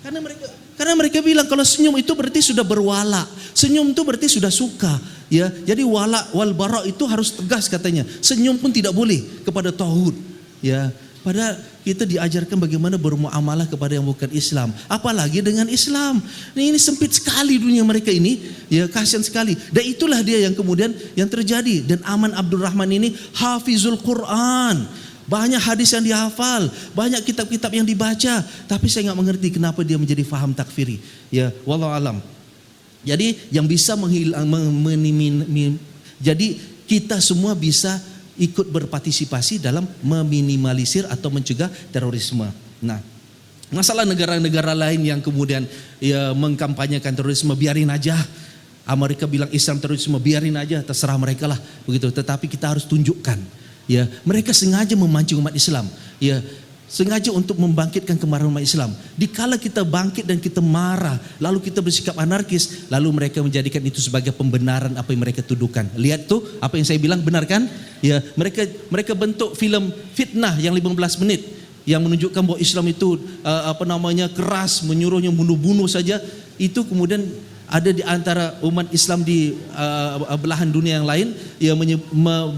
Karena mereka bilang kalau senyum itu berarti sudah berwala. Senyum itu berarti sudah suka. Ya, jadi wala wal bara itu harus tegas katanya. Senyum pun tidak boleh kepada tauhid. Ya, padahal kita diajarkan bagaimana bermuamalah kepada yang bukan Islam, apalagi dengan Islam. Ini sempit sekali dunia mereka ini, ya kasihan sekali. Dan itulah dia yang kemudian yang terjadi. Dan Aman Abdurrahman ini hafizul Quran, banyak hadis yang dihafal, banyak kitab-kitab yang dibaca, tapi saya nggak mengerti kenapa dia menjadi faham takfiri. Ya, wallahu alam. Jadi yang bisa jadi kita semua bisa ikut berpartisipasi dalam meminimalisir atau mencegah terorisme. Nah, masalah negara-negara lain yang kemudian ya mengkampanyekan terorisme, biarin aja. Amerika bilang Islam terorisme, biarin aja, terserah mereka lah, begitu. Tetapi kita harus tunjukkan, ya mereka sengaja memancing umat Islam, ya sengaja untuk membangkitkan kemarahan umat Islam. Dikala kita bangkit dan kita marah, lalu kita bersikap anarkis, lalu mereka menjadikan itu sebagai pembenaran apa yang mereka tuduhkan. Lihat tuh apa yang saya bilang, benar kan? Ya, mereka bentuk film fitnah yang 15 menit yang menunjukkan bahwa Islam itu keras, menyuruhnya bunuh-bunuh saja. Itu kemudian ada di antara umat Islam di belahan dunia yang lain yang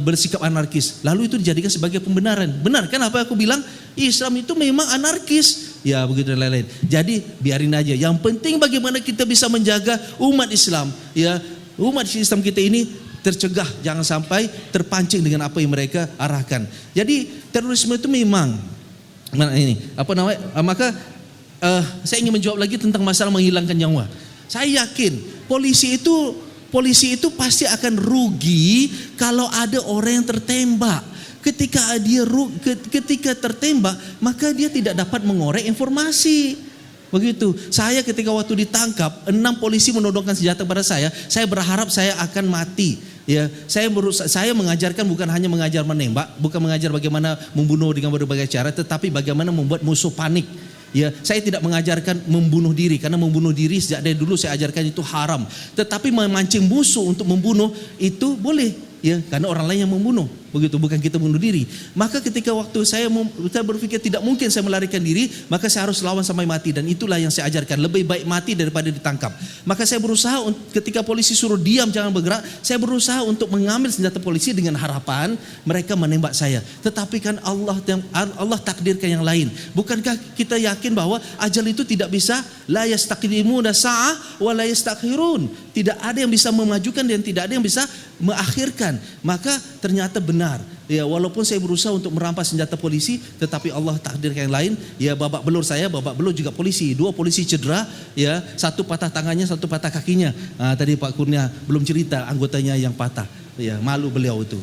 bersikap anarkis. Lalu itu dijadikan sebagai pembenaran. Benar kan apa aku bilang? Islam itu memang anarkis. Ya begitu dan lain-lain. Jadi biarin aja. Yang penting bagaimana kita bisa menjaga umat Islam. Ya, umat Islam kita ini tercegah, jangan sampai terpancing dengan apa yang mereka arahkan. Jadi terorisme itu memang maka saya ingin menjawab lagi tentang masalah menghilangkan nyawa. Saya yakin polisi itu pasti akan rugi kalau ada orang yang tertembak. Ketika tertembak, maka dia tidak dapat mengorek informasi. Begitu. Saya ketika waktu ditangkap, 6 polisi menodongkan senjata pada saya berharap saya akan mati. Ya, saya mengajarkan bukan hanya mengajar menembak, bukan mengajar bagaimana membunuh dengan berbagai cara, tetapi bagaimana membuat musuh panik. Ya, saya tidak mengajarkan membunuh diri, karena membunuh diri sejak dari dulu saya ajarkan itu haram. Tetapi memancing musuh untuk membunuh itu boleh, ya, karena orang lain yang membunuh. Begitu, bukan kita bunuh diri. Maka ketika waktu saya berpikir tidak mungkin saya melarikan diri, maka saya harus lawan sampai mati, dan itulah yang saya ajarkan, lebih baik mati daripada ditangkap. Maka saya berusaha ketika polisi suruh diam jangan bergerak, saya berusaha untuk mengambil senjata polisi dengan harapan mereka menembak saya. Tetapi kan Allah takdirkan yang lain. Bukankah kita yakin bahwa ajal itu tidak bisa la yastaqdimuna sa'ah wa la yastakhirun. Tidak ada yang bisa memajukan dan tidak ada yang bisa mengakhirkan. Maka ternyata benar. Ya, walaupun saya berusaha untuk merampas senjata polisi, tetapi Allah takdirkan yang lain. Ya, babak belur juga polisi. 2 polisi cedera, ya, 1 patah tangannya, 1 patah kakinya. Tadi Pak Kurnia belum cerita anggotanya yang patah. Ya, malu beliau itu.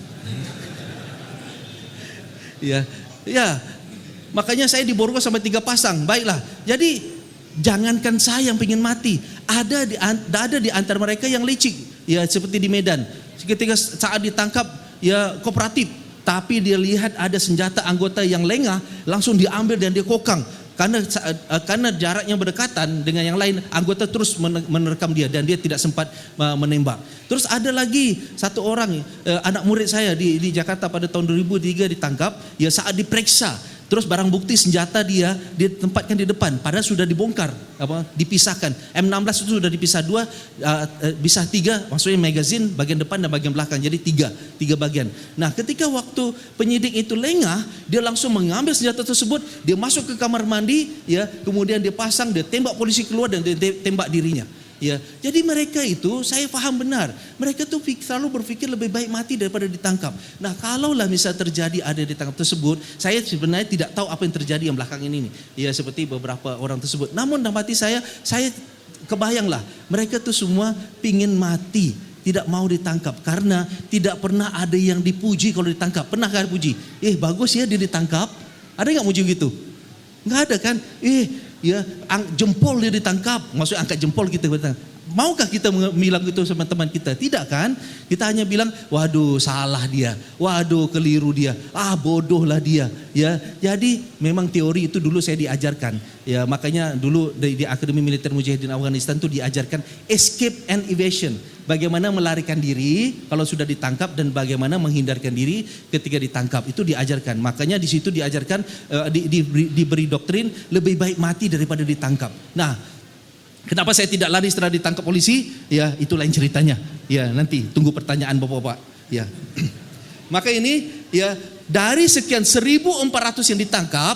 Ya, makanya saya di Borgol sampai 3 pasang. Baiklah. Jadi jangankan saya yang pengen mati, ada di antara mereka yang licik. Ya, seperti di Medan. Ketika saat ditangkap, ya kooperatif, tapi dia lihat ada senjata anggota yang lengah, langsung diambil dan dia kokang. Karena jaraknya berdekatan dengan yang lain, anggota terus menerkam dia dan dia tidak sempat menembak. Terus ada lagi 1 orang, anak murid saya di Jakarta pada tahun 2003 ditangkap, ya saat diperiksa. Terus barang bukti senjata dia ditempatkan di depan, padahal sudah dibongkar, dipisahkan. M16 itu sudah dipisah 2, bisa 3, maksudnya magazin bagian depan dan bagian belakang, jadi 3 bagian. Nah, ketika waktu penyidik itu lengah, dia langsung mengambil senjata tersebut, dia masuk ke kamar mandi, ya, kemudian dia pasang, dia tembak polisi keluar dan dia tembak dirinya. Ya, jadi mereka itu saya paham benar. Mereka tuh selalu berpikir lebih baik mati daripada ditangkap. Nah, kalaulah misal terjadi ada ditangkap tersebut, saya sebenarnya tidak tahu apa yang terjadi yang belakang ini nih. Ya, seperti beberapa orang tersebut. Namun dalam hati saya kebayanglah mereka tuh semua pingin mati, tidak mau ditangkap karena tidak pernah ada yang dipuji kalau ditangkap. Pernah kan dipuji? Bagus ya dia ditangkap. Ada nggak muji gitu? Nggak ada kan? Ya, jempol dia ditangkap, maksudnya angkat jempol kita. Maukah kita bilang itu sama teman kita? Tidak kan? Kita hanya bilang, waduh salah dia, waduh keliru dia, bodohlah dia. Ya, jadi memang teori itu dulu saya diajarkan. Ya, makanya dulu di Akademi Militer Mujahidin Afghanistan itu diajarkan escape and evasion. Bagaimana melarikan diri kalau sudah ditangkap dan bagaimana menghindarkan diri ketika ditangkap, itu diajarkan. Makanya di situ diajarkan, diberi doktrin lebih baik mati daripada ditangkap. Nah, kenapa saya tidak lari setelah ditangkap polisi? Ya, itu lain ceritanya. Ya, nanti tunggu pertanyaan Bapak-bapak. Ya. Maka ini, ya, dari sekian 1.400 yang ditangkap,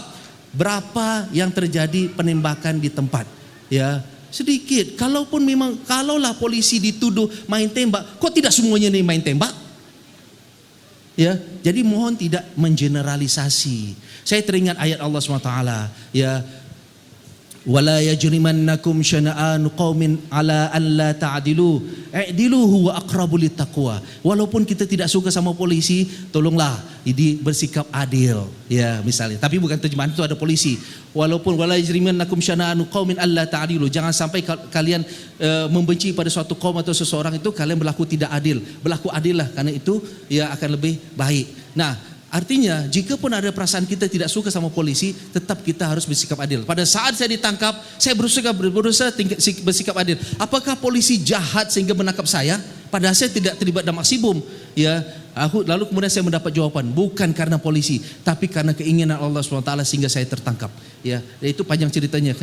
berapa yang terjadi penembakan di tempat? Ya, sedikit. Kalaulah polisi dituduh main tembak, kok tidak semuanya nih main tembak? Ya, jadi mohon tidak mengeneralisasi. Saya teringat ayat Allah SWT, ya, wala yajrimannakum syana'anu qaumin ala an la ta'dilu i'dilu huwa aqrabu littaqwa. Walaupun kita tidak suka sama polisi, tolonglah bersikap adil, ya, misalnya. Tapi bukan terjemahan itu ada polisi. Walaupun wala yajrimannakum syana'anu qaumin alla ta'dilu, jangan sampai kalian membenci pada suatu kaum atau seseorang itu kalian berlaku tidak adil. Berlaku adillah, karena itu ya akan lebih baik. Nah, artinya jika pun ada perasaan kita tidak suka sama polisi, tetap kita harus bersikap adil. Pada saat saya ditangkap, saya berusaha bersikap adil. Apakah polisi jahat sehingga menangkap saya? Padahal saya tidak terlibat dalam aksi bom. ya, lalu kemudian saya mendapat jawaban, bukan karena polisi, tapi karena keinginan Allah SWT sehingga saya tertangkap. Ya, itu panjang ceritanya.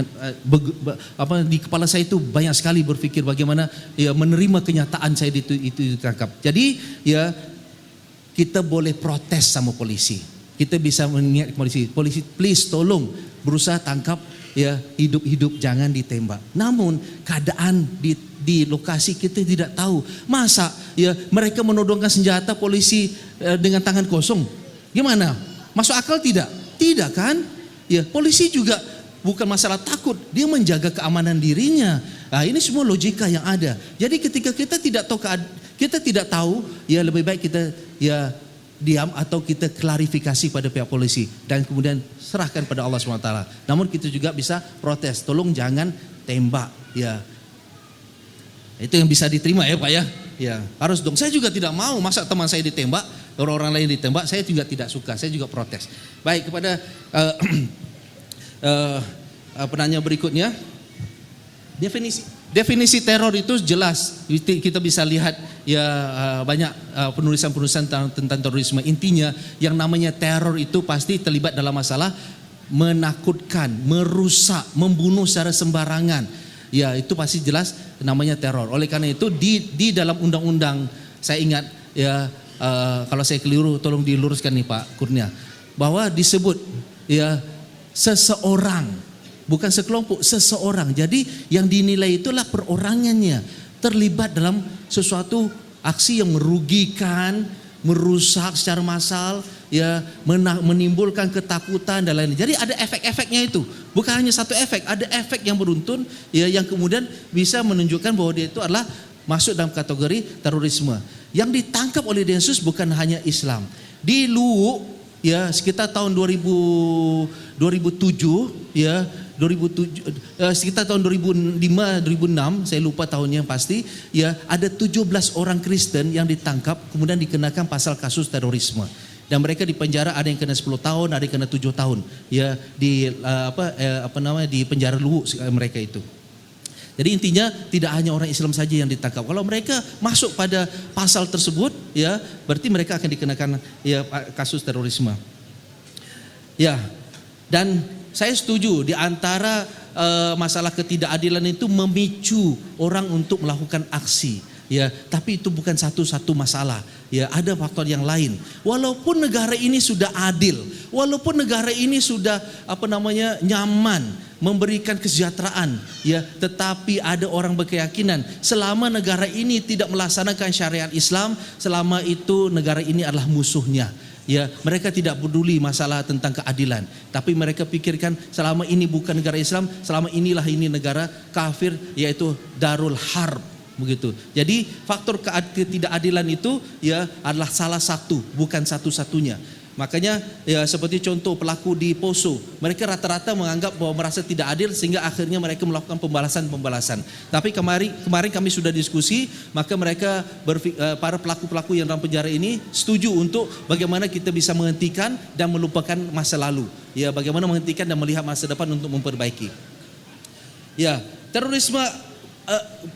Di kepala saya itu banyak sekali berpikir bagaimana ya menerima kenyataan saya itu ditangkap. Jadi ya kita boleh protes sama polisi. Kita bisa mengingat polisi, please tolong berusaha tangkap ya hidup-hidup, jangan ditembak. Namun keadaan di lokasi kita tidak tahu. Masa ya mereka menodongkan senjata polisi dengan tangan kosong? Gimana? Masuk akal tidak? Tidak kan? Ya, polisi juga bukan masalah takut, dia menjaga keamanan dirinya. Nah, ini semua logika yang ada. Jadi ketika kita tidak tahu, ya lebih baik kita ya diam atau kita klarifikasi pada pihak polisi dan kemudian serahkan pada Allah SWT. Namun kita juga bisa protes, tolong jangan tembak ya. Itu yang bisa diterima ya Pak ya. Ya, harus dong. Saya juga tidak mau masa teman saya ditembak, orang-orang lain ditembak, saya juga tidak suka, saya juga protes. Baik, kepada penanya berikutnya. Definisi teror itu jelas, kita bisa lihat ya banyak penulisan-penulisan tentang terorisme. Intinya yang namanya teror itu pasti terlibat dalam masalah menakutkan, merusak, membunuh secara sembarangan. Ya, itu pasti jelas namanya teror. Oleh karena itu di dalam undang-undang, saya ingat ya kalau saya keliru tolong diluruskan nih Pak Kurnia, bahwa disebut ya seseorang, bukan sekelompok, seseorang. Jadi yang dinilai itulah perorangannya terlibat dalam sesuatu aksi yang merugikan, merusak secara massal, ya menimbulkan ketakutan dan lain-lain. Jadi ada efek-efeknya itu. Bukan hanya satu efek, ada efek yang beruntun ya yang kemudian bisa menunjukkan bahwa dia itu adalah masuk dalam kategori terorisme. Yang ditangkap oleh Densus bukan hanya Islam. Di Luwu ya sekitar tahun 2007 ya 2007 sekitar tahun 2005 2006 saya lupa tahunnya yang pasti ya ada 17 orang Kristen yang ditangkap kemudian dikenakan pasal kasus terorisme dan mereka dipenjara, ada yang kena 10 tahun, ada yang kena 7 tahun ya di di penjara Luwu mereka itu. Jadi intinya tidak hanya orang Islam saja yang ditangkap. Kalau mereka masuk pada pasal tersebut ya berarti mereka akan dikenakan ya kasus terorisme. Ya. Dan saya setuju di antara masalah ketidakadilan itu memicu orang untuk melakukan aksi. Ya, tapi itu bukan satu-satu masalah. Ya, ada faktor yang lain. Walaupun negara ini sudah adil, walaupun negara ini sudah nyaman, memberikan kesejahteraan, ya, tetapi ada orang berkeyakinan selama negara ini tidak melaksanakan syariat Islam, selama itu negara ini adalah musuhnya. Ya, mereka tidak peduli masalah tentang keadilan, tapi mereka pikirkan selama ini bukan negara Islam, selama inilah ini negara kafir, yaitu Darul Harb, begitu. Jadi faktor ketidakadilan itu ya adalah salah satu, bukan satu-satunya. Makanya ya seperti contoh pelaku di Poso, mereka rata-rata menganggap bahwa merasa tidak adil sehingga akhirnya mereka melakukan pembalasan. Tapi kemarin kami sudah diskusi, maka mereka para pelaku-pelaku yang dalam penjara ini setuju untuk bagaimana kita bisa menghentikan dan melupakan masa lalu. Ya, bagaimana menghentikan dan melihat masa depan untuk memperbaiki. Ya, terorisme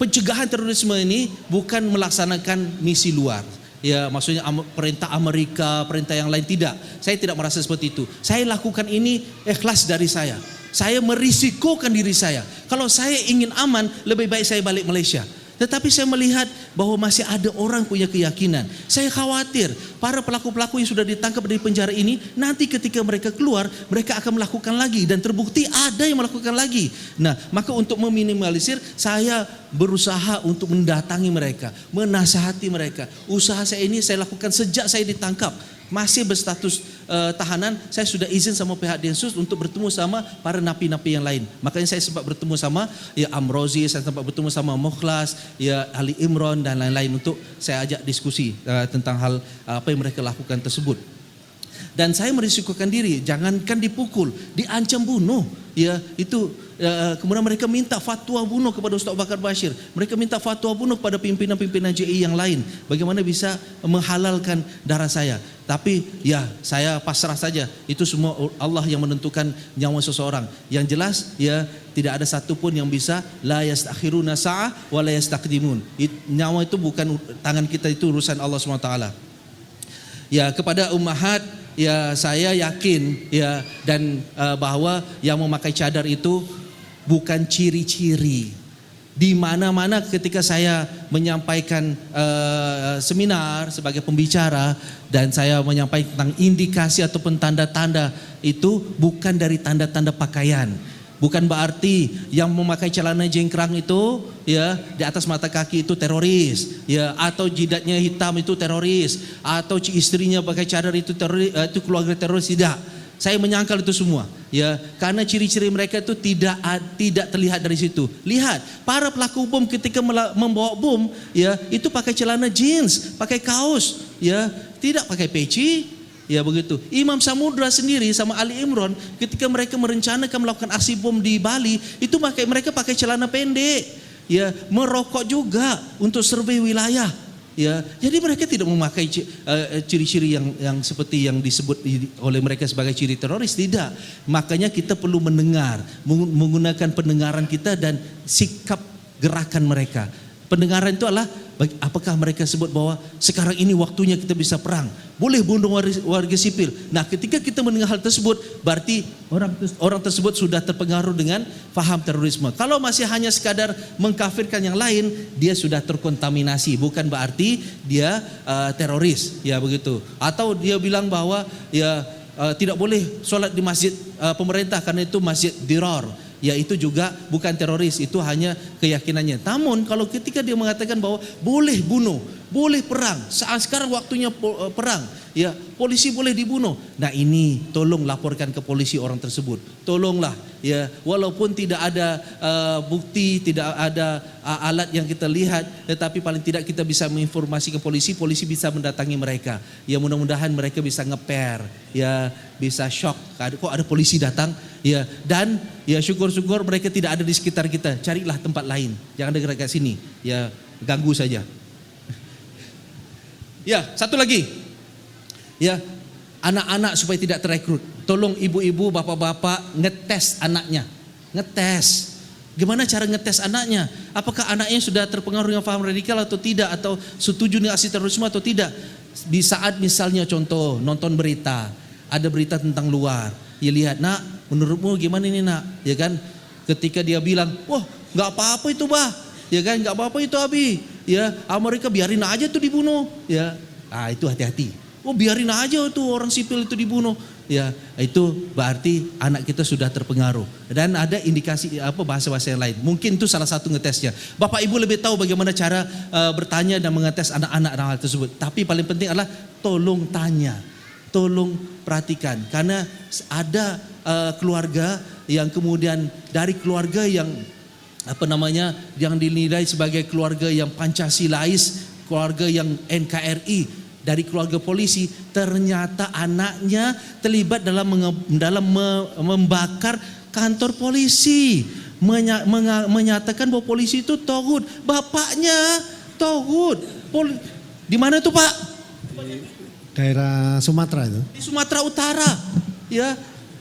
pencegahan terorisme ini bukan melaksanakan misi luar. Ya, maksudnya perintah Amerika, perintah yang lain, tidak. Saya tidak merasa seperti itu. Saya lakukan ini ikhlas dari saya. Saya merisikokan diri saya. Kalau saya ingin aman, lebih baik saya balik Malaysia. Tetapi saya melihat bahwa masih ada orang punya keyakinan. Saya khawatir para pelaku-pelaku yang sudah ditangkap dari penjara ini, nanti ketika mereka keluar, mereka akan melakukan lagi dan terbukti ada yang melakukan lagi. Nah, maka untuk meminimalisir, saya berusaha untuk mendatangi mereka, menasihati mereka. Usaha saya ini saya lakukan sejak saya ditangkap. Masih berstatus tahanan, saya sudah izin sama pihak Densus untuk bertemu sama para napi-napi yang lain. Makanya saya sempat bertemu sama ya Amrozi, saya sempat bertemu sama Mukhlas, ya Ali Imron dan lain-lain untuk saya ajak diskusi tentang hal apa yang mereka lakukan tersebut. Dan saya merisikokan diri, jangankan dipukul, diancam bunuh. Ya, itu kemudian mereka minta fatwa bunuh kepada Ustaz Abu Bakar Bashir. Mereka minta fatwa bunuh kepada pimpinan-pimpinan JI yang lain. Bagaimana bisa menghalalkan darah saya? Tapi ya saya pasrah saja. Itu semua Allah yang menentukan nyawa seseorang. Yang jelas ya tidak ada satupun yang bisa la yastakhiruna sa'ah wa la yastaqdimun. Nyawa itu bukan tangan kita, itu urusan Allah SWT. Ya, kepada ummahat, ya saya yakin ya dan bahwa yang memakai cadar itu bukan ciri-ciri. Di mana-mana ketika saya menyampaikan seminar sebagai pembicara dan saya menyampaikan tentang indikasi ataupun tanda-tanda, itu bukan dari tanda-tanda pakaian. Bukan berarti yang memakai celana jengkrang itu ya di atas mata kaki itu teroris, ya, atau jidatnya hitam itu teroris, atau istrinya pakai cadar itu teroris, itu keluarga teroris. Tidak. Saya menyangkal itu semua, ya, karena ciri-ciri mereka itu tidak terlihat dari situ. Lihat, para pelaku bom ketika membawa bom, ya, itu pakai celana jeans, pakai kaos, ya, tidak pakai peci. Ya begitu. Imam Samudra sendiri sama Ali Imran ketika mereka merencanakan melakukan aksi bom di Bali, itu mereka pakai celana pendek. Ya, merokok juga untuk survei wilayah. Ya, jadi mereka tidak memakai ciri-ciri yang seperti yang disebut oleh mereka sebagai ciri teroris, tidak. Makanya kita perlu mendengar, menggunakan pendengaran kita dan sikap gerakan mereka. Pendengaran itu adalah apakah mereka sebut bahwa sekarang ini waktunya kita bisa perang, boleh bunuh warga sipil. Nah, ketika kita mendengar hal tersebut, berarti orang tersebut sudah terpengaruh dengan faham terorisme. Kalau masih hanya sekadar mengkafirkan yang lain, dia sudah terkontaminasi, bukan berarti dia teroris, ya begitu. Atau dia bilang bahwa ya tidak boleh sholat di masjid pemerintah karena itu masjid dirar. Ya, itu juga bukan teroris, itu hanya keyakinannya. Namun kalau ketika dia mengatakan bahwa boleh bunuh, boleh perang, saat sekarang waktunya perang, ya polisi boleh dibunuh. Nah, ini tolong laporkan ke polisi orang tersebut. Tolonglah, ya, walaupun tidak ada bukti, tidak ada alat yang kita lihat, tetapi paling tidak kita bisa menginformasikan polisi, polisi bisa mendatangi mereka. Ya, mudah-mudahan mereka bisa ngeper, ya, bisa shock. Kok ada polisi datang? Ya, dan ya syukur-syukur mereka tidak ada di sekitar kita. Carilah tempat lain, jangan dekat sini. Ya, ganggu saja. Ya, satu lagi. Ya, anak-anak supaya tidak terekrut. Tolong ibu-ibu, bapak-bapak ngetes anaknya. Ngetes. Gimana cara ngetes anaknya? Apakah anaknya sudah terpengaruh dengan faham radikal atau tidak, atau setuju dengan aksi terorisme atau tidak? Di saat misalnya contoh nonton berita, ada berita tentang luar, ya lihat, nak, menurutmu gimana ini, nak? Ya kan, ketika dia bilang, wah nggak apa-apa itu bah, ya kan, nggak apa-apa itu Abi, ya Amerika biarin aja tuh dibunuh, ya, itu hati-hati. Oh biarin aja tuh orang sipil itu dibunuh, ya itu berarti anak kita sudah terpengaruh. Dan ada indikasi bahasa-bahasa yang lain. Mungkin itu salah satu ngetesnya. Bapak Ibu lebih tahu bagaimana cara bertanya dan mengetes anak-anak dalam hal tersebut. Tapi paling penting adalah tolong tanya. Tolong perhatikan, karena ada keluarga yang kemudian dari keluarga yang yang dinilai sebagai keluarga yang Pancasilais, keluarga yang NKRI, dari keluarga polisi, ternyata anaknya terlibat dalam membakar kantor polisi, menyatakan bahwa polisi itu togut, bapaknya togut. Di mana tuh Pak? Daerah Sumatera itu. Di Sumatera Utara, ya.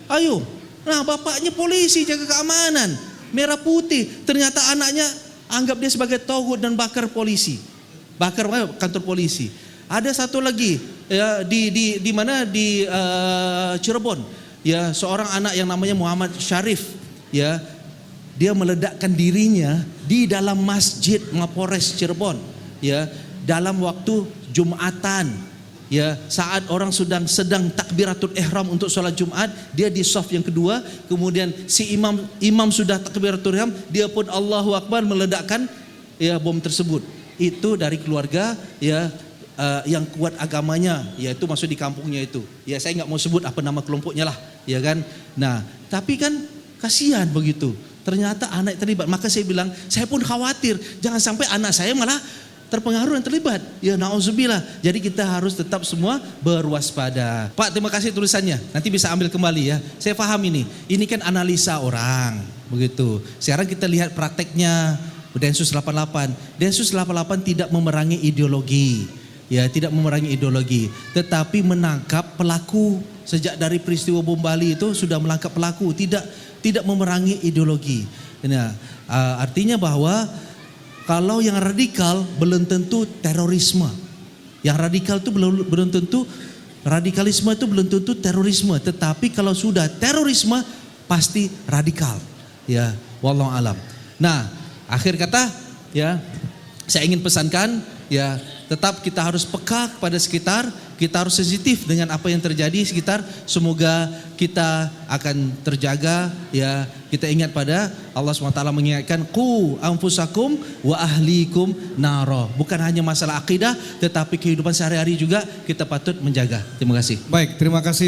Ayo, nah bapaknya polisi jaga keamanan, merah putih. Ternyata anaknya anggap dia sebagai togut dan bakar polisi, bakar kantor polisi. Ada satu lagi, ya, di mana di Cirebon, ya, seorang anak yang namanya Muhammad Syarif, ya, dia meledakkan dirinya di dalam masjid Mapores Cirebon, ya, dalam waktu Jumatan. Ya, saat orang sedang takbiratul ihram untuk sholat Jumat, dia di shaf yang kedua, kemudian si imam sudah takbiratul ihram, dia pun Allahu Akbar meledakkan ya bom tersebut. Itu dari keluarga ya yang kuat agamanya, yaitu masuk di kampungnya itu. Ya, saya nggak mau sebut apa nama kelompoknya lah, ya kan. Nah, tapi kan kasihan begitu. Ternyata anak terlibat. Maka saya bilang, saya pun khawatir jangan sampai anak saya malah terpengaruh dan terlibat. Ya na'udzubillah. Jadi kita harus tetap semua berwaspada. Pak, terima kasih tulisannya. Nanti bisa ambil kembali ya. Saya paham ini. Ini kan analisa orang. begitu. Sekarang kita lihat prakteknya Densus 88. Densus 88 tidak memerangi ideologi, ya, tidak memerangi ideologi, tetapi menangkap pelaku. Sejak dari peristiwa bom Bali itu sudah menangkap pelaku, tidak memerangi ideologi. Nah, artinya bahwa kalau yang radikal belum tentu terorisme. Yang radikal itu belum tentu, radikalisme itu belum tentu terorisme, tetapi kalau sudah terorisme pasti radikal. Ya, wallahu alam. Nah, akhir kata, ya, saya ingin pesankan, ya, tetap kita harus peka kepada sekitar, kita harus sensitif dengan apa yang terjadi sekitar. Semoga kita akan terjaga, ya. Kita ingat pada Allah SWT mengingatkan qu anfusakum wa ahlikum naro. Bukan hanya masalah akidah, tetapi kehidupan sehari-hari juga kita patut menjaga. Terima kasih. Baik, terima kasih.